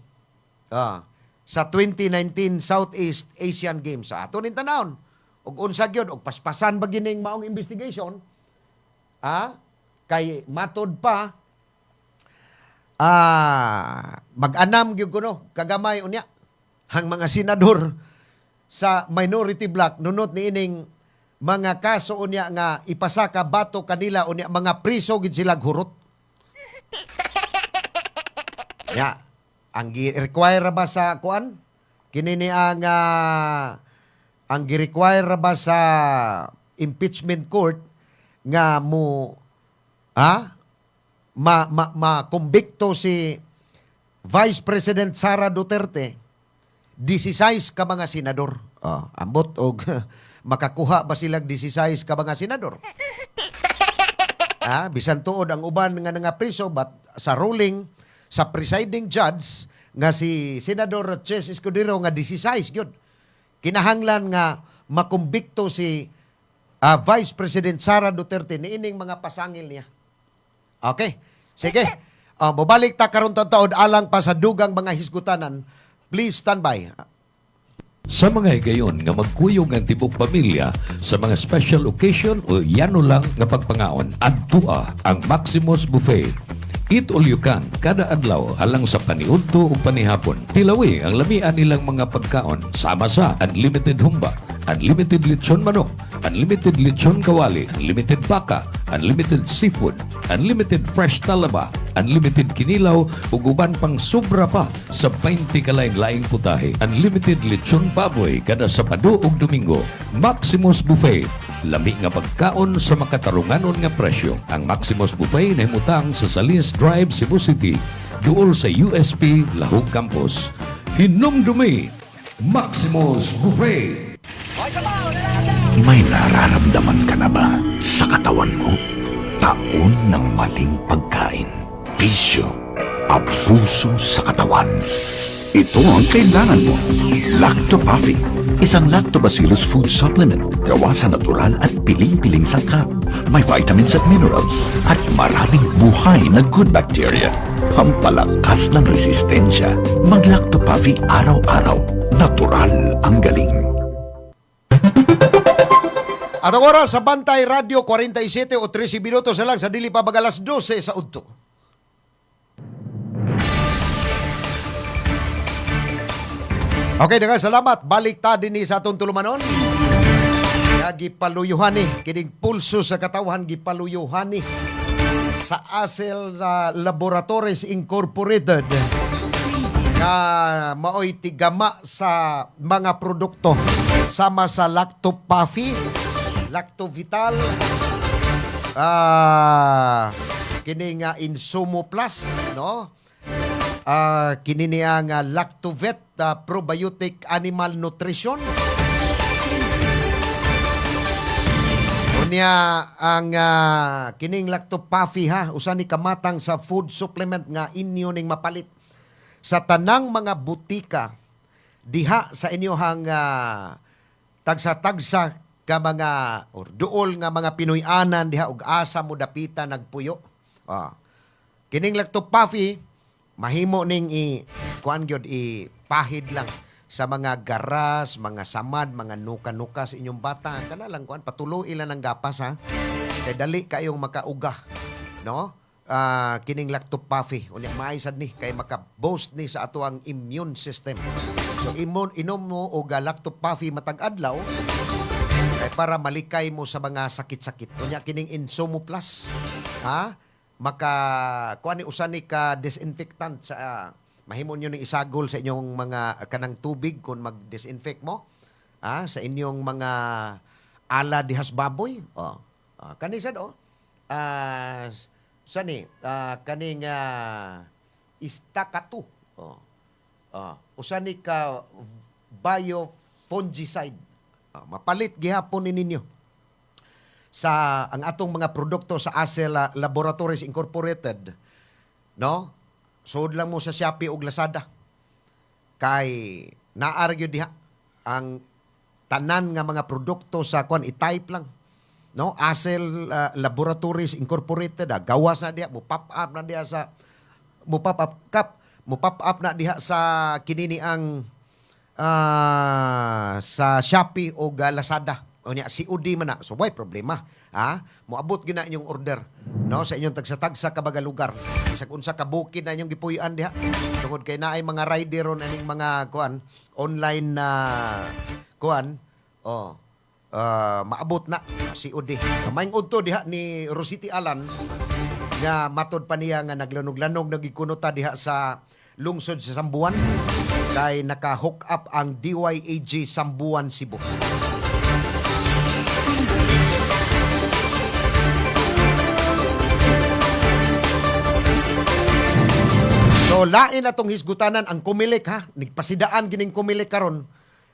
sa 2019 Southeast Asian Games. Ato nin tanawon og unsa gyud og paspasan ba gining maong investigation kay matod pa mag-anam gyud kuno kagamay unya ang mga senador sa minority block nunot ni ining mga kaso unya nga ipasaka bato kanila unya mga priso gid sila hurot. Ya, ang gi-require ba sa kuan? Kini ni ang gi-require ba sa impeachment court nga mo makumbikto si Vice President Sara Duterte 16 ka mga senador. Ambot og makakuha ba silang 16 ka mga senador? Bisan tuod ang uban nga priso but sa ruling sa presiding judge nga si Senador Ches Escudero nga 16 gyud. Kinahanglan nga makumbikto si Vice President Sara Duterte niining mga pasangil niya. Okay. Sige. Mobalik ta karon taud alang pa sa dugang mga hisgutanan. Please stand by. Sa mga higayon nga magkuyog ang tibok pamilya sa mga special occasion o yano lang nga pagpangaon, adtua ang Maximus Buffet. Eat all you can, kada adlaw halang sa paniudto o panihapon. Tilawi ang lamian nilang mga pagkaon sama sa unlimited humba, unlimited lechon manok, unlimited lechon kawali, unlimited baka, unlimited seafood, unlimited fresh talaba, unlimited kinilaw ug uban pang sobra pa sa 20 kalaing-laing putahe. Unlimited lechon baboy kada Sabado ug Domingo. Maximus Buffet. Lami nga pagkaon sa makatarunganon nga presyo. Ang Maximus Buffet nahimutang sa Salis Drive, Cebu City, duol sa USP Lahog Campus. Hinumdumi, Maximus Buffet. May nararamdaman ka na ba sa katawan mo? Taon ng maling pagkain, bisyo, abuso sa katawan. Ito ang kailangan mo. Lactopuffy, isang lactobacillus food supplement gawa sa natural at piling-piling sangkap. May vitamins at minerals at maraming buhay na good bacteria. Pampalakas ng resistensya. Mag-Lactopuffy araw-araw. Natural ang galing. At ang oras sa Bantay Radio 47 o 13 minutos na lang sa dili pa bagalas 12 sa udto. Okay, daghang salamat. Balik ta dinhi sa atong tulumanon. Gipaluyuhan ni kining pulso sa katawhan gipaluyuhan ni sa Asel Laboratories Incorporated nga maoy tigama sa mga produkto sama sa Lactopuffy, Lactovital, kini nga Insumo Plus, no? Kini niya nga Lactovet, probiotic animal nutrition. Unya ang kining Lactopuffy usa ni kamatang sa food supplement nga inyo ning mapalit sa tanang mga butika diha sa inyohang tagsa-tagsa ka mga or duol nga mga Pinoy-anan diha og asa mo dapita nagpuyo. Kining Lactopuffy mahimo ning kuan gyud ipahid lang sa mga garas, mga samad, mga nuka-nuka sa inyong bata. Kana lang kuan patuloy lang ang gapas kay dali kayong makauga, no? Kining Lactopuffy unya maisad ni kay maka-boost ni sa ato ang immune system. So inom mo og Lactopuffy matag adlaw para malikay mo sa mga sakit-sakit. Unya kining Insumo Plus, maka kuan ni usa ni ka disinfectant sa mahimo niyo ning isagol sa inyong mga kanang tubig kung mag-disinfect mo sa inyong mga ala dihas baboy. Kani sad sani kaning Istacatu. Usa ni ka biofungicide. Mapalit gihapon ni ninyo sa ang atong mga produkto sa Asel Laboratories Incorporated, no? Sood lang mo sa Shopee ug Lazada. Kay naargyo diha ang tanan nga mga produkto sa kuan i-type lang, no? Asel Laboratories Incorporated, gawas na diha, mo pop up na diha sa mo pop up na diha sa kinini ang sa Shopee ug Lazada. O niya, COD man na. So, why problema? Moabot gina inyong order no, sa inyong tagsa-tagsa ka baga lugar. Isag unsa ka bukid na inyong gipuy-an diha. Tungod kay naay mga rider ron aning mga kuan online na kuan. Maabot na si Udi. Maing udto diha ni Rosity Alan nga matod pa niya nga naglanog-lanog nagikunuta diha sa lungsod sa Sambuan kay naka-hook up ang DYAG Sambuan Cebu. So lain atong hisgutanan ang Kumilik ha. Nigpasidaan gining Kumilik karon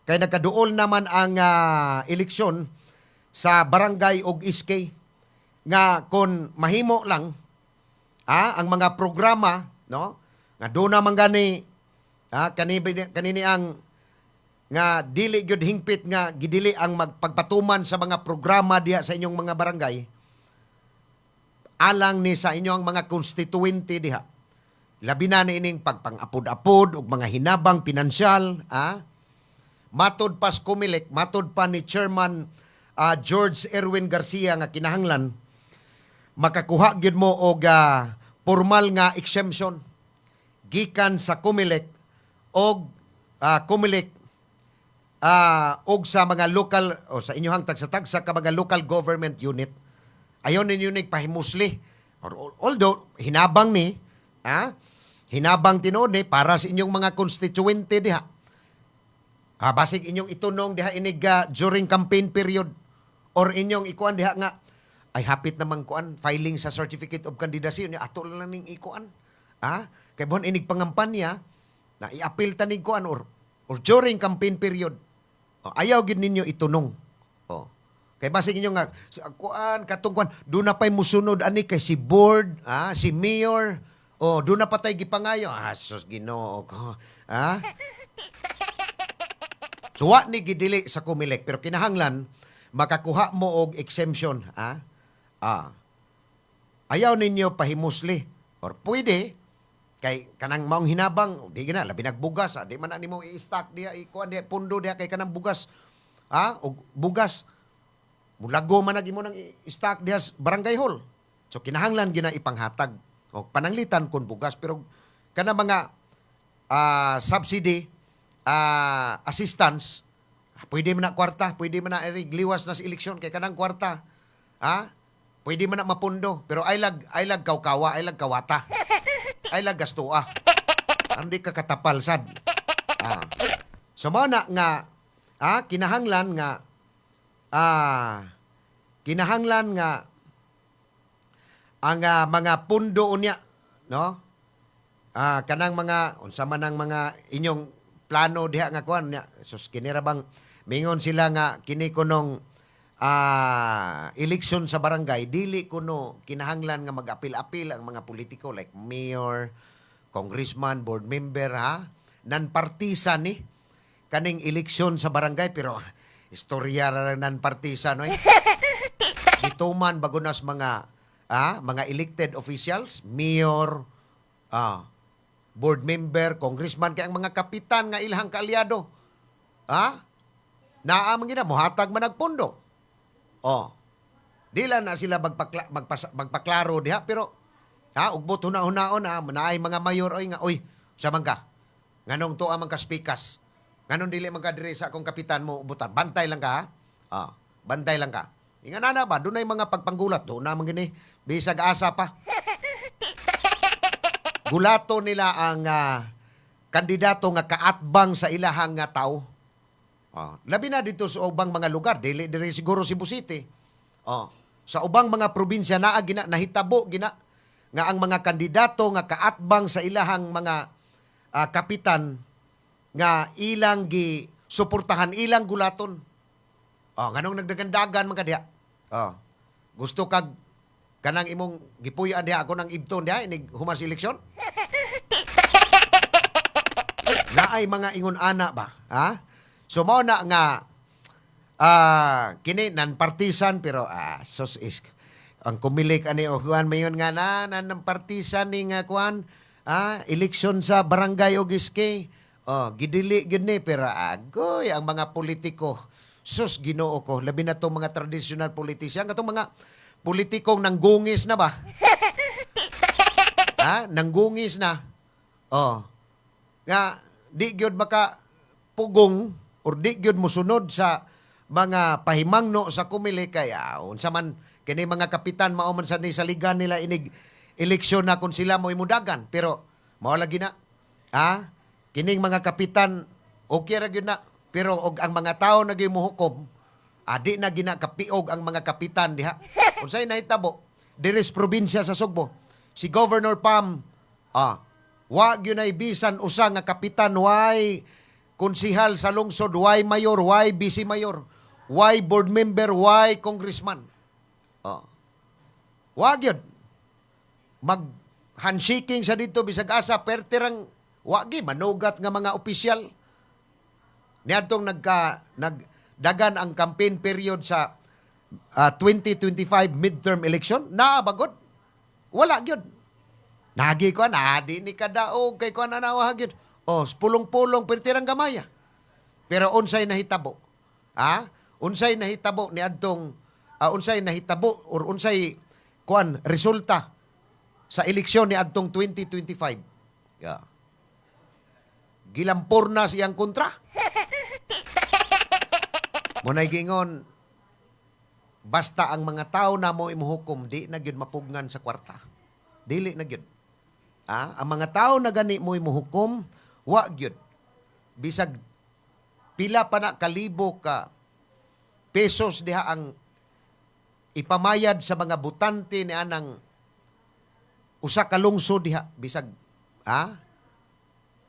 kay nagkaduol naman ang eleksyon sa barangay og iskay nga kon mahimo lang ang mga programa no nga do na man gani kanini ang nga dili gyud hingpit nga gidili ang magpagpatuman sa mga programa diha sa inyong mga barangay alang ni sa inyong mga constituente diha. Labi na ining pagpang-apod-apod ug mga hinabang pinansyal, matod pas Kumilik, matod pa ni Chairman George Erwin Garcia nga kinahanglan makakuha gyud mo og formal nga exemption gikan sa Kumilik og Kumilik og sa mga local o sa inyohang tagsa-tagsa ka mga local government unit. Ayon ninyo pahimusli. Although hinabang ni hinabang tinuod ni para sa inyong mga constituente diha. Basig inyong itunong diha inig during campaign period or inyong ikuan diha nga ay hapit naman kuan filing sa certificate of candidacy ni ato lang ning ikuan. Kay bon inig pangampanya na i-appeal ta ning kuan or during campaign period. Ayaw gid ninyo itunong. Kay basig inyo nga kuan katong kuan do na pay musunod ani kay si board, si mayor. Doon na patay gipangayo. Sus, Ginoo ko. Suwa ni gidili sa Kumilik pero kinahanglan makakuha mo og exemption. Ayaw ninyo pahimusli or pwede kay kanang maong hinabang di gina labi nagbugas di man nimo i-stock diha ikuan diha pundo diha kay kanang bugas. Og bugas mulago man nagimo nang i-stock diha barangay hall. So kinahanglan gina ipanghatag o pananglitan kun bugas pero kana mga subsidy assistance pwede man na kwarta, pwede man na gliwas na sa eleksyon kay kanang kwarta pwede man na mapundo pero ay lag kawkawa, ay lag kawata, ay lag gastua, hindi ka katapal sad. So mao na nga kinahanglan nga ang mga pundo unya no kanang mga unsa man ang mga inyong plano diha nga kuan nya sus kinira bang mingon sila nga kini kunong election sa barangay dili kuno kinahanglan nga mag-apil-apil ang mga politiko like mayor, congressman, board member non-partisan ni kaning eleksyon sa barangay pero istorya ra non-partisan no gituman bago nas mga elected officials, mayor, board member, congressman, kaya ang mga kapitan nga ilhang kaalyado. Naamang gina, muhatag man nagpundo. Dila na sila magpaklaro diha, pero, ugbot huna-hunaon, naay mga mayor, saman ka, nganong to amang kaspikas, nganong dili man ka dire sa akong kapitan mo, ubutan, bantay lang ka, bantay lang ka. Inga na ba, doon ay mga pagpanggulat, doon naman gini, bisag asa pa. Gulato nila ang kandidato nga kaatbang sa ilahang nga tao. Labi na dito sa ubang mga lugar, dili siguro Cebu City. Sa ubang mga probinsya nahitabo gina nga ang mga kandidato nga kaatbang sa ilahang mga kapitan nga ilang gi suportahan ilang gulaton. Nganong nagdagandagan man ka diha. Gusto kag kanang imong gipuy-an diha ako nang ibton diha inig human sa eleksyon? Naay mga ingon ana ba? So mao na nga kini non-partisan pero sus is ang Kumilik ani o kuan mayon nga non-partisan ni nga kuan eleksyon sa barangay og iskay. Gidili gyud ni pero agoy ang mga politiko. Sus, Ginoo ko, labi na itong mga traditional politician, itong mga politikong nanggungis na ba? Nanggungis na. Oh. Nga di gyud maka pugong or di gyud mosunod sa mga pahimangno sa kumili kaya unsa man kini mga kapitan mao man sa ni saligan nila inig eleksyon na kung sila mo imudagan pero mao lagi na kining mga kapitan okay ra gyud na pero og ang mga tao nagay mohukom adi na gina kapiog ang mga kapitan diha unsay nahitabo diri sa probinsya sa Sugbo si Governor Pam wa gyud nay bisan usa nga kapitan why konsihal sa lungsod why mayor why vice mayor why board member why congressman wa gyud mag handshaking sa dito bisag asa pertirang wagi manugat nga mga opisyal niadtong nagdagan ang campaign period sa 2025 midterm election na bagod wala gyud nagi ko na di ni kadaog kay ko na nawa gyud pulong-pulong pertirang gamaya pero unsay nahitabo unsay nahitabo niadtong unsay nahitabo or unsay resulta sa eleksyon ni adtong 2025. Gilampor na siyang kontra. Munay gingon basta ang mga tao na mo imuhukom di na gyud mapugnan sa kwarta. Dili na gyud. Ang mga tao na gani mo imuhukom wa gyud. Bisag pila pa na kalibo ka pesos diha ang ipamayad sa mga butante ni anang usa ka lungsod diha bisag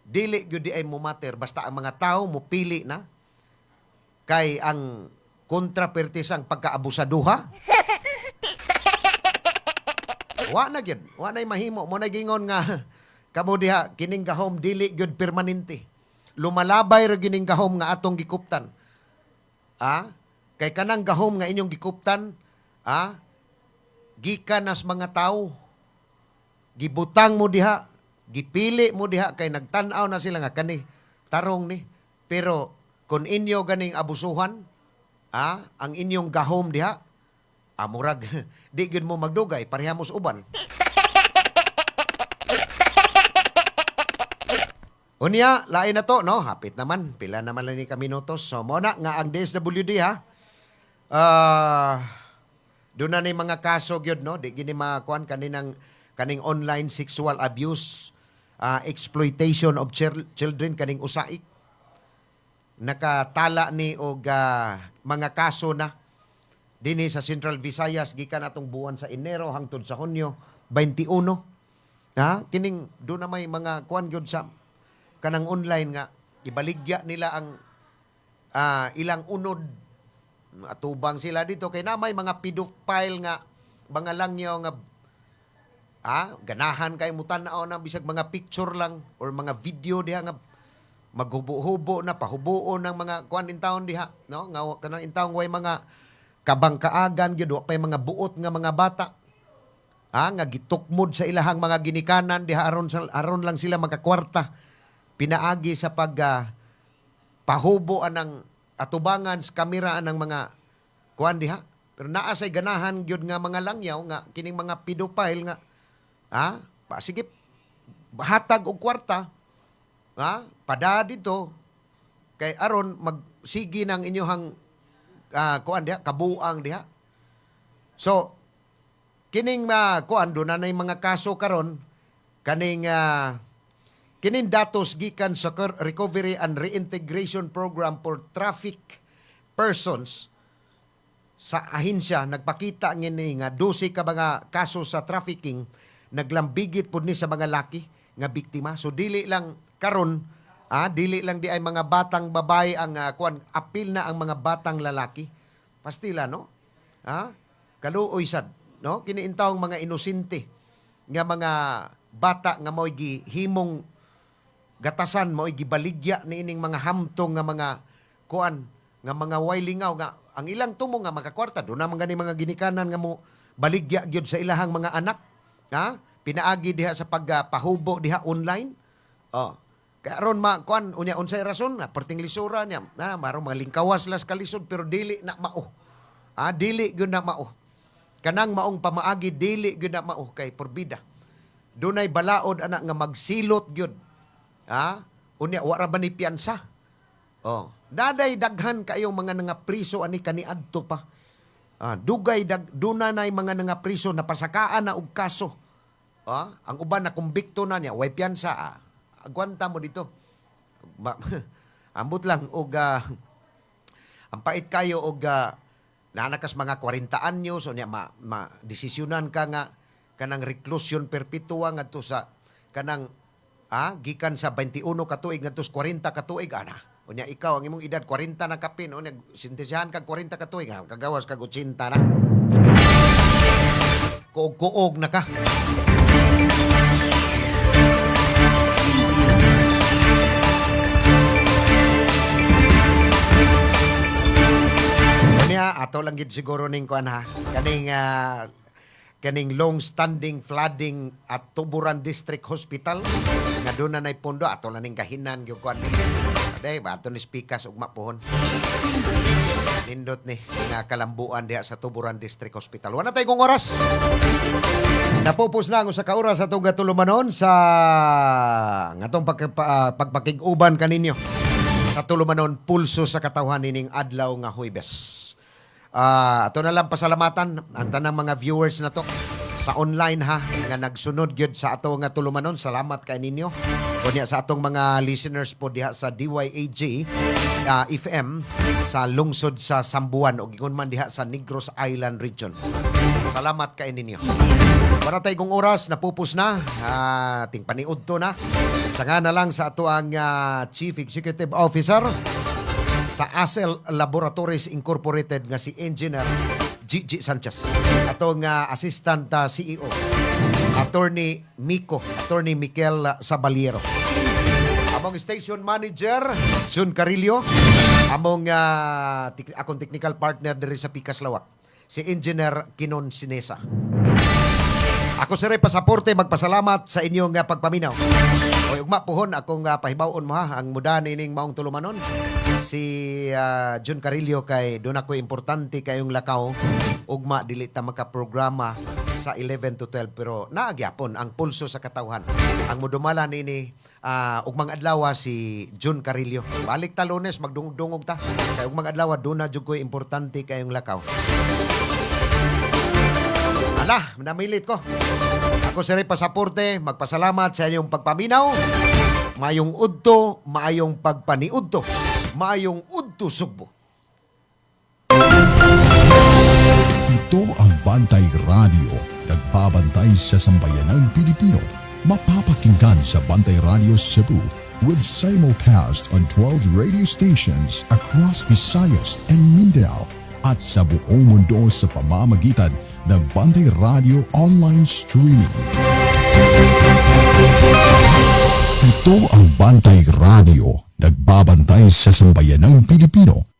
dili gyud di ay mo matter basta ang mga tao mo pili na kay ang kontrapertis ang pagkaabusaduha wa na gyud wa nay mahimo mo na gingon nga kamo diha kining gahom dili gyud permanente lumalabay ra gining gahom nga atong gikuptan kay kanang gahom nga inyong gikuptan gikan nas mga tao gibutang mo diha gipili mo diha kay nagtan-aw na sila nga kani tarong ni pero kung inyo ganing abusuhan ang inyong gahom diha murag di gyud mo magdugay parehamos uban unya lain na to no hapit naman pila naman lang ni ka minutos so mo na nga ang DSWD doon na ni mga kaso gyud no di gini makuan kaning online sexual abuse exploitation of children kaning usaik nakatala ni og mga kaso na dinhi sa Central Visayas gikan atong buwan sa Enero hangtod sa Hunyo 21 kining doon na may mga kuan gyud sa kanang online nga ibaligya nila ang ilang unod atubang sila dito kay namay mga pedophile nga mga langyaw nga ganahan kay mutan-aw na bisag mga picture lang or mga video diha nga maghubo-hubo na pahubuon ng mga kuan in town diha no nga kanang in town way mga kabangkaagan gyud wa pay mga buot nga mga bata nga gitukmod sa ilahang mga ginikanan diha aron lang sila magakwarta pinaagi sa pag pahubo anang atubangan sa kamera ng mga kuan diha pero naa say ganahan gyud nga mga langyaw nga kining mga pedophile nga sige hatag og kwarta pada dito kay aron magsigi ng inyong kuan diha kabuang diha so kining kuan do na nay mga kaso karon kaning kinin datos gikan sa Recovery and Reintegration Program for Traffic Persons sa ahensya nagpakita ngini nga 12 ka mga kaso sa trafficking naglambigit pud ni sa mga laki nga biktima. So dili lang karon dili lang di ay mga batang babae ang apil na ang mga batang lalaki. Pastila no? Kaluoy sad no? Kini intawong mga inosente nga mga bata nga mo'y gihimong gatasan mo gibaligya ni ining mga hamtong nga mga kuan nga mga wailingaw nga ang ilang tumo nga makakwarta do na gani mga ginikanan nga mo baligya gyud sa ilahang mga anak pinaagi diha sa pagpahubo diha online kay aron kuan unya unsay rason perting lisura niya marong mga lingkawas las kalisod pero dili na mao dili gyud na mao kanang maong pamaagi dili gyud na mao kay porbida dunay balaod anak nga magsilot gyud. Unya wara ba ni piyansa? Oh, daday daghan kayong mga nga priso ani kaniadto pa. Dunay mga nga priso na pasakaan na og kaso. Ang uban na kumbikto na niya, way piyansa. Agwanta mo dito. Ambot lang og ang pait kayo og nanakas mga 40 anyos o niya desisyonan ka nga kanang reclusion perpetua ngadto sa kanang gikan sa 21 ka tuig ngadto sa 40 ka tuig ana. Unya ikaw ang imong edad 40 na kapin unya sintesahan kag 40 ka tuig kagawas kag 80 na. Kuog na ka. Unya ato lang gid siguro ning kuan ha. Kaning long-standing flooding at Tuburan District Hospital nga doon na pondo ato lang ning kahinan gyud kuan. Day ba ato ni speakers ug mapuhon. Nindot ni nga kalambuan diha sa Tuburan District Hospital. Wala tay kong oras. Napupos na ang usa ka oras atong gatulumanon sa ngatong pagpakig-uban kaninyo sa tulumanon pulso sa katawhan nining adlaw nga Huwebes. Ato na lang pasalamatan ang tanang mga viewers na to sa online ha nga nagsunod gyud sa ato nga tulumanon. Salamat kay ninyo. Kunya sa atong mga listeners po diha sa DYAG FM sa lungsod sa Sambuan ug ingon man diha sa Negros Island region. Salamat kay ninyo. Para tay kong oras napupos na. Ting paniudto na. Sanga na lang sa ato ang Chief Executive Officer sa ASEL Laboratories Incorporated nga si Engineer Gigi Sanchez. Atong Assistant CEO, Attorney Mikel Sabaliero. Among Station Manager, Jun Carillo. Among akong technical partner diri sa Pikas Lawak, si Engineer Kinon Sinesa. Ako si Ray Pasaporte, magpasalamat sa inyong pagpaminaw. O ugma pohon akong pahibawon mo ha, ang muda nining maong tulumanon. Si Jun Carillo kay doon ako importante kayong lakaw. Ugma dili ta makaprograma sa 11 to 12 pero naagyapon ang pulso sa katawhan. Ang mudumala nini ugmang adlaw si Jun Carillo. Balik ta Lunes magdungog-dungog ta. Kay ugmang adlaw doon na jud ko importante kayong lakaw. Namilit ko. Ako si Ray Pasaporte, magpasalamat sa inyong pagpaminaw. Maayong udto, maayong pagpaniudto, maayong udto sugbo. Ito ang Bantay Radio, nagbabantay sa sambayanang Pilipino. Mapapakinggan sa Bantay Radio Cebu with simulcast on 12 radio stations across Visayas and Mindanao at sa buong mundo sa pamamagitan ng Bantay Radio online streaming. Ito ang Bantay Radio, nagbabantay sa sambayanang Pilipino.